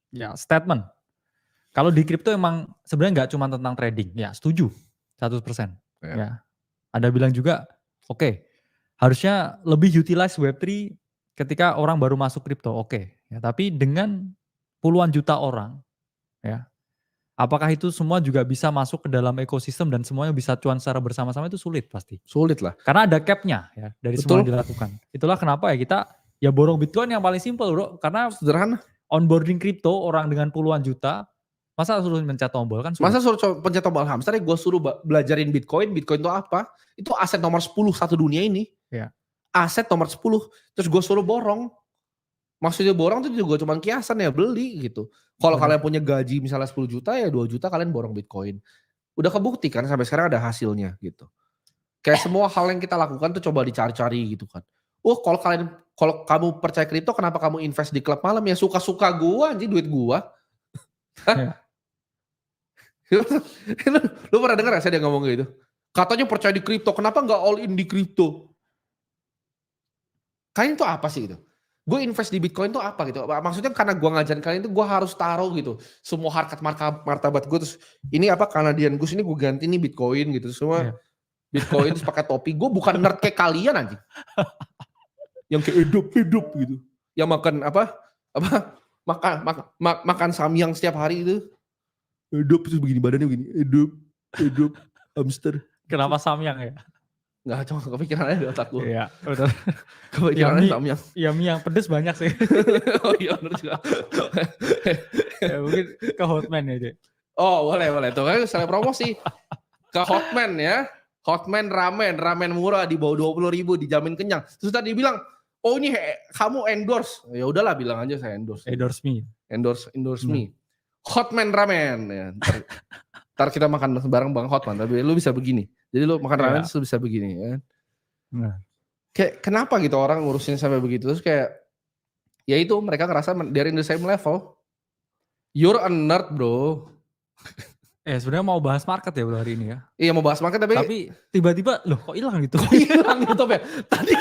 ya statement. Kalau di kripto emang sebenarnya nggak cuma tentang trading. Ya setuju 100%. Ya. Ada bilang juga, oke, harusnya lebih utilize Web3 ketika orang baru masuk kripto. Oke. Ya, tapi dengan puluhan juta orang, ya apakah itu semua juga bisa masuk ke dalam ekosistem dan semuanya bisa cuan secara bersama-sama itu sulit pasti. Sulit lah. Karena ada cap-nya ya dari semua yang Betul. dilakukan. Itulah kenapa ya kita ya borong Bitcoin yang paling simpel bro. Karena Sederhana. onboarding kripto orang dengan puluhan juta, masa suruh mencet tombol kan sulit. Masa suruh pencet tombol hamster ya gue suruh belajarin Bitcoin itu apa? Itu aset nomor 10 satu dunia ini. Ya. Aset nomor 10. Terus gue suruh borong. Maksudnya borong itu juga cuma kiasan ya, beli gitu. Kalau kalian punya gaji misalnya 10 juta ya 2 juta kalian borong Bitcoin. Udah kebukti kan sampai sekarang ada hasilnya gitu. Kayak semua hal yang kita lakukan tuh coba dicari-cari gitu kan. Kalau kamu percaya kripto kenapa kamu invest di klub malam? Ya suka-suka gua anjing, duit gua. Ya. Lu pernah dengar gak saya dia ngomong gitu? Katanya percaya di kripto, kenapa nggak all in di kripto? Kalian itu apa sih gitu? Gue invest di Bitcoin tuh apa gitu? Maksudnya karena gue ngajarin kalian itu gue harus taruh gitu. Semua harkat martabat gue terus ini apa Canadian Goose ini gue ganti nih Bitcoin gitu. Semua Bitcoin terus pakai topi. Gue bukan nerd kayak kalian anjing. Yang kayak hidup gitu. Yang makan makan samyang setiap hari itu. Hidup terus begini badannya begini. Hidup hamster. Kenapa samyang ya? Nggak, cuma kepikiran aja di otak gue. Iya, benar. Kepikiran aja samyang. Ya mie yang pedes banyak sih. Oh iya benar juga. Ya, mungkin ke Hotman ya, Dek. Oh boleh. Tuh kan saya promosi ke Hotman ya. Hotman ramen murah di bawah 20.000 dijamin kenyang. Terus tadi bilang, oh ini kamu endorse. Ya udahlah bilang aja saya endorse. Endorse me. Endorse me. Hotman ramen. Ya, ntar kita makan bareng Hotman. Tapi lu bisa begini. Jadi lu makan ramen terus lu bisa begini ya. Nah. Kayak kenapa gitu orang ngurusin sampai begitu. Terus kayak ya itu mereka ngerasa they're in the same level. You're a nerd bro. Sebenarnya mau bahas market ya bro hari ini ya. Iya mau bahas market tapi tiba-tiba loh kok hilang gitu. Kok hilang YouTube ya? Tadi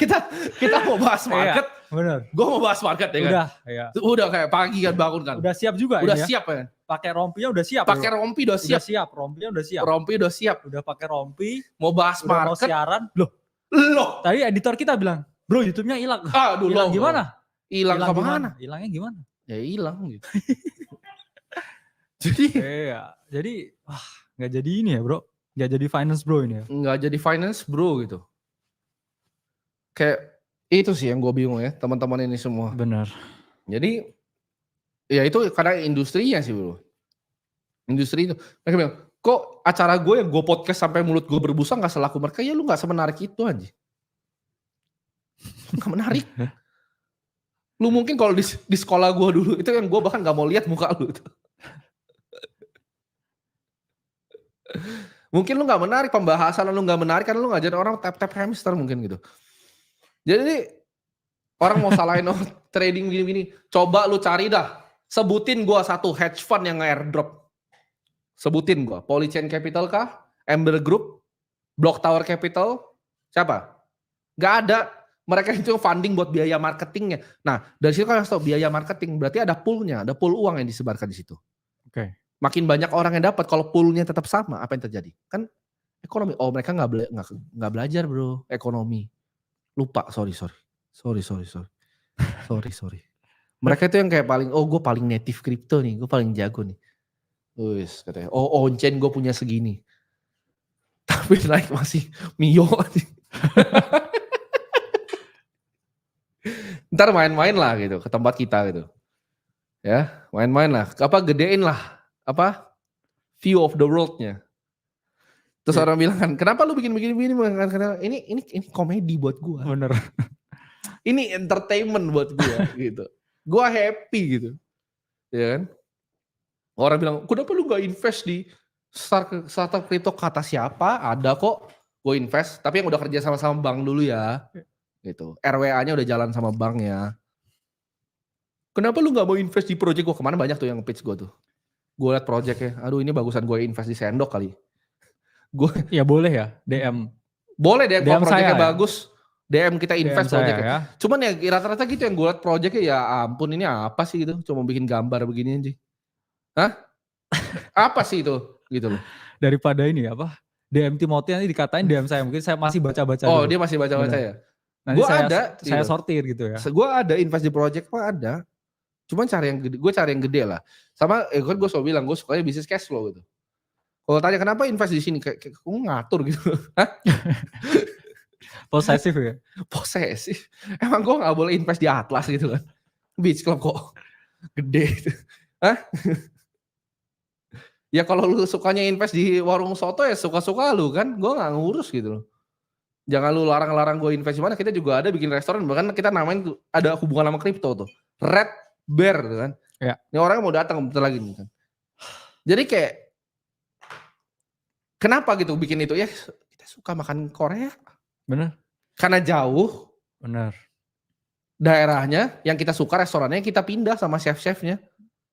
kita mau bahas market. Bener. Gue mau bahas market ya kan. Udah, ya. Udah kayak pagi kan bangun kan. Udah siap juga udah ini ya. Siap ya. Pakai rompinya udah siap. Pakai rompi udah siap. Rompinya udah siap. Rompi udah siap. Udah pakai rompi. Mau bahas udah market. Mau siaran. Loh. Tadi editor kita bilang, bro YouTube-nya hilang. Hilang gimana? Hilang kemana? Hilangnya gimana? Ya hilang gitu. Jadi wah nggak jadi ini ya bro. Nggak jadi finance bro ini ya. Nggak jadi finance bro gitu. Kayak itu sih yang gue bingung ya teman-teman ini semua. Benar. Jadi ya itu karena industrinya sih bro. Industri itu. Mereka bilang, kok acara gue yang gue podcast sampai mulut gue berbusa gak selaku mereka. Ya lu gak semenarik itu aja. Gak menarik. Lu mungkin kalau di sekolah gue dulu, itu yang gue bahkan gak mau lihat muka lu. Mungkin lu gak menarik, pembahasan lu gak menarik karena lu ngajarin orang tap-tap hamster mungkin gitu. Jadi orang mau salahin trading gini-gini. Coba lu cari dah. Sebutin gue satu hedge fund yang nge-airdrop. Sebutin gue, Polychain Capital kah? Amber Group? Block Tower Capital? Siapa? Gak ada. Mereka itu funding buat biaya marketingnya. Nah, dari situ kan harus tahu biaya marketing. Berarti ada poolnya, ada pool uang yang disebarkan di situ. Oke. Makin banyak orang yang dapat, kalau poolnya tetap sama, apa yang terjadi? Kan ekonomi. Oh mereka nggak belajar bro, ekonomi. Lupa, sorry. Mereka itu yang kayak paling, gue paling native crypto nih, gue paling jago nih. Wis katanya, on-chain gue punya segini. Tapi naik masih Mio. Ntar main-main lah gitu ke tempat kita gitu. Ya, main-main lah. Gedein lah view of the world-nya. Terus orang bilang kan, kenapa lu bikin begini? Karena ini komedi buat gue. Bener. Ini entertainment buat gue gitu. Gue happy gitu. Ya kan? Orang bilang, kenapa lu gak invest di startup crypto? Kata siapa? Ada kok. Gue invest, tapi yang udah kerja sama bank dulu ya. Gitu. RWA-nya udah jalan sama bank ya. Kenapa lu gak mau invest di project gue? Kemana banyak tuh yang pitch gue tuh. Gue liat projectnya, aduh ini bagusan gue invest di Sendok kali. Ya boleh ya, DM. Boleh deh, kalau projectnya bagus. DM kita invest projectnya. Ya. Cuman ya rata-rata gitu yang gue liat projectnya, ya ampun ini apa sih gitu. Cuma bikin gambar begini aja. Hah? Apa sih itu? Gitu loh. Daripada ini DM Timothy nanti dikatain DM saya. Mungkin saya masih baca-baca dulu. Dia dia masih baca-baca ya? Nanti saya sortir gitu ya. Gue ada invest di project, ada. Cuman cari yang gede, gue cari yang gede lah. Sama, kan gue selalu bilang, gue sukanya bisnis cash flow gitu. Kalau tanya kenapa invest di sini, kayak gue ngatur gitu. Hah? Posesif ya? Posesif. Emang gue gak boleh invest di Atlas gitu kan. Beach Club kok gede gitu. Hah? Ya kalau lu sukanya invest di warung soto ya suka-suka lu kan. Gue gak ngurus gitu loh. Jangan lu larang-larang gue invest di mana. Kita juga ada bikin restoran, bahkan kita namain tuh, ada hubungan sama kripto tuh. Red Bear gitu kan. Ya. Ini orang mau datang bentar lagi nih kan. Jadi kayak kenapa gitu bikin itu ya, kita suka makan Korea. Bener. Karena jauh. Bener. Daerahnya yang kita suka, restorannya kita pindah sama chef-chefnya.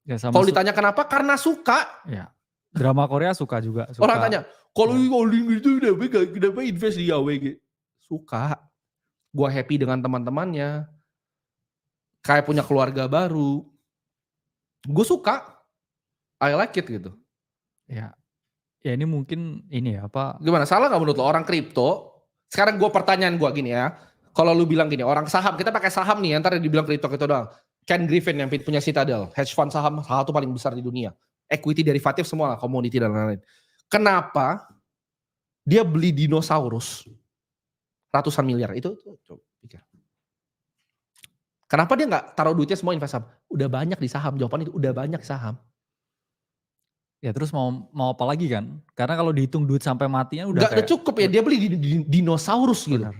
Ya, Kalau ditanya kenapa, karena suka. Ya. Drama Korea suka juga. Suka. Orang tanya, kalau itu kenapa invest di AWG? Suka. Gue happy dengan teman-temannya. Kayak punya keluarga baru. Gue suka. I like it gitu. Ya. Ya ini mungkin ini ya apa. Gimana, salah gak menurut lo orang kripto? Sekarang gue pertanyaan gue gini ya. Kalau lu bilang gini, orang saham, kita pakai saham nih, ntar dibilang kripto doang. Ken Griffin yang punya Citadel, hedge fund saham satu paling besar di dunia. Equity derivatif semua, komoditi dan lain-lain. Kenapa dia beli dinosaurus ratusan miliar? Itu coba pikir. Kenapa dia nggak taruh duitnya semua invest saham? Udah banyak di saham, jawaban itu udah banyak saham. Ya terus mau apa lagi kan? Karena kalau dihitung duit sampai matinya udah Gak cukup ya, dia beli dinosaurus gitu.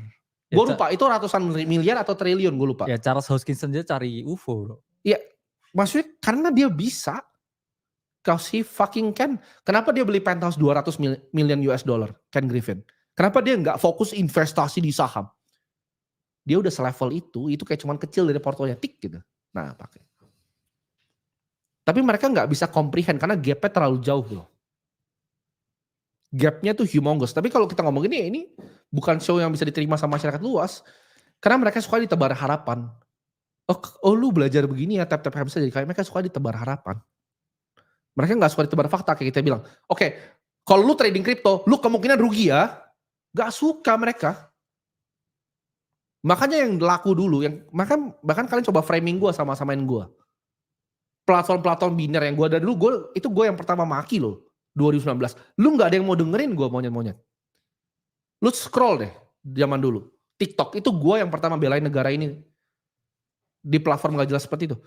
Gue lupa, itu ratusan miliar atau triliun, gue lupa. Ya Charles Hoskinson aja cari UFO bro. Iya, maksudnya karena dia bisa. Cause he fucking can. Kenapa dia beli penthouse 200 million US dollar, Ken Griffin? Kenapa dia nggak fokus investasi di saham? Dia udah selevel itu kayak cuman kecil dari portofolio tik gitu. Nah, pakai. Tapi mereka nggak bisa comprehend karena gapnya terlalu jauh loh. Gapnya tuh humongous. Tapi kalau kita ngomong ini bukan show yang bisa diterima sama masyarakat luas. Karena mereka suka ditebar harapan. Oh lu belajar begini ya, tap-tap bisa jadi kayak mereka suka ditebar harapan. Mereka gak suka ditebar fakta kayak kita bilang. Oke, kalau lu trading kripto, lu kemungkinan rugi ya. Gak suka mereka. Makanya yang laku dulu, bahkan kalian coba framing gue sama-samain gue. Platform-platform biner yang gue ada dulu, itu gue yang pertama maki loh. 2019. Lu gak ada yang mau dengerin gue monyet-monyet. Lu scroll deh zaman dulu. TikTok itu gue yang pertama belain negara ini. Di platform gak jelas seperti itu.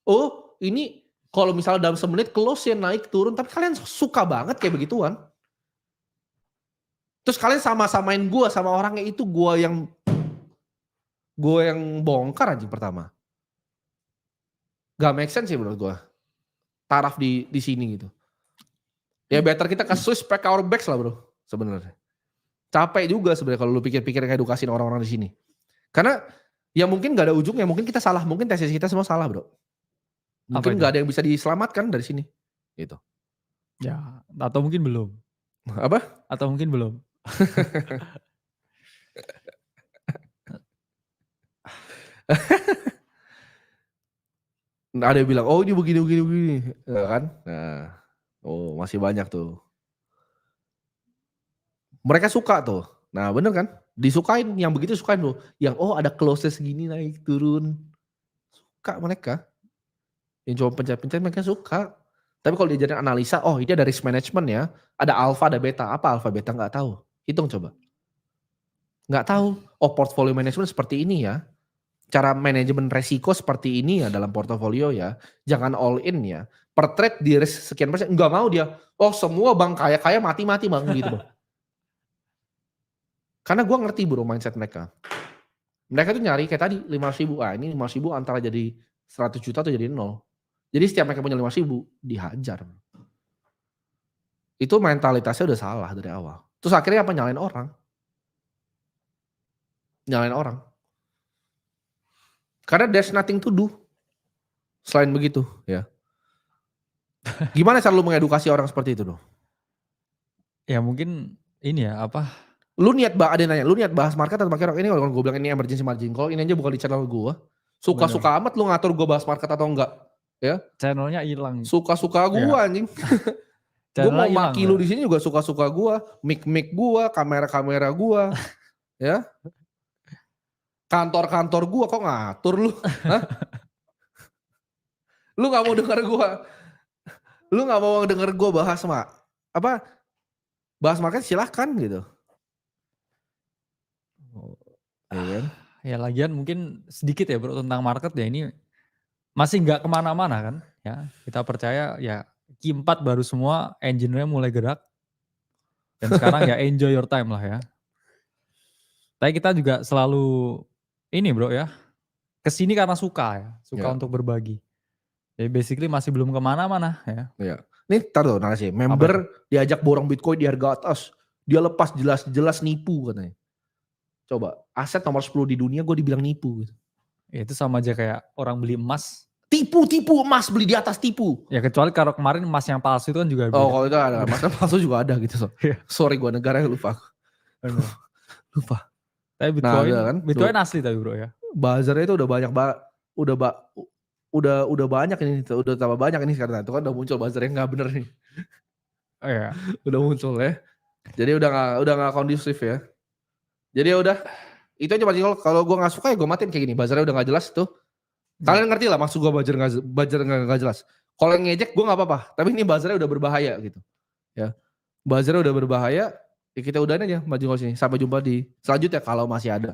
Oh ini kalau misalnya dalam semenit close-nya naik turun. Tapi kalian suka banget kayak begituan. Terus kalian sama-samain gue sama orangnya itu gue yang bongkar aja pertama. Gak make sense sih menurut gue. Taraf di sini gitu. Ya better kita ke Swiss pack our bags lah bro sebenarnya. Capek juga sebenarnya kalau lu pikir-pikir ngedukasiin orang-orang di sini. Karena ya mungkin gak ada ujungnya, mungkin kita salah, mungkin tesis kita semua salah bro. Mungkin gak ada yang bisa diselamatkan dari sini. Gitu. Ya, atau mungkin belum. Apa? Atau mungkin belum. Ada yang bilang, oh ini begini. Ya kan? Nah, oh masih banyak tuh. Mereka suka tuh. Nah bener kan? Disukain, yang begitu sukain loh. Yang ada close segini naik turun. Suka mereka. Yang coba pencet-pencet mereka suka. Tapi kalau diajarin analisa, ini ada risk management ya. Ada alpha, ada beta. Apa alpha, beta? Nggak tahu. Hitung coba. Nggak tahu. Portfolio management seperti ini ya. Cara manajemen resiko seperti ini ya dalam portofolio ya. Jangan all in ya. Per trade di risk sekian persen. Nggak mau dia. Semua bank kaya-kaya mati-mati bang. Gitu bang. Karena gue ngerti bro mindset mereka. Mereka tuh nyari kayak tadi 500 ribu. Ini 500 ribu antara jadi 100 juta atau jadi 0. Jadi setiap mereka punya 500 ribu dihajar. Itu mentalitasnya udah salah dari awal. Terus akhirnya apa? Nyalain orang. Karena there's nothing to do. Selain begitu ya. Gimana cara lu mengedukasi orang seperti itu dong? Ya mungkin ini ya apa. Lu niat bahas market atau pakai ini kalau gue bilang ini emergency margin call. Ini aja bukan di channel gue. Suka-suka amat lu ngatur gue bahas market atau enggak. Ya. Channelnya hilang. Suka-suka gue anjing. Gue mau maki lu di sini juga suka-suka gue. Mic gue, kamera gue. Ya. Kantor gue kok ngatur lu? Hah? Lu nggak mau denger gue bahas bahas market silahkan gitu. Ya kan? Ya lagian mungkin sedikit ya bro tentang market ya, ini masih nggak kemana-mana kan ya. Kita percaya ya Q4 baru semua engine-nya mulai gerak. Dan sekarang ya enjoy your time lah ya. Tapi kita juga selalu ini bro ya, kesini karena suka ya. Suka Ya. untuk berbagi. Jadi basically masih belum kemana-mana ya. Iya. Nih taruh narasi, member diajak borong Bitcoin di harga atas, dia lepas jelas-jelas nipu katanya. Coba, aset nomor 10 di dunia gue dibilang nipu gitu. Ya, itu sama aja kayak orang beli emas. Tipu emas beli di atas tipu. Ya kecuali kalau kemarin emas yang palsu itu kan juga Oh kalau itu ada, emas palsu juga ada gitu. Iya. Sorry gue negara yang lupa. Lupa. Tapi Bitcoin, Nah, kan, Bitcoin asli tapi bro ya. Buzzernya itu udah banyak udah banyak ini, udah tambah banyak ini sekarang. Itu kan udah muncul buzzer yang nggak bener nih. Oh, iya. Udah muncul ya. Jadi udah nggak kondusif ya. Jadi ya udah. Itu aja kalau gue nggak suka ya gue matiin kayak gini. Buzzernya udah nggak jelas tuh. Kalian ngerti lah maksud gue buzzer nggak jelas. Kalau yang ngejek gue nggak apa-apa. Tapi ini buzzernya udah berbahaya gitu. Ya. Buzzernya udah berbahaya. Ya kita udahin aja maju ke sini. Sampai jumpa di selanjutnya kalau masih ada.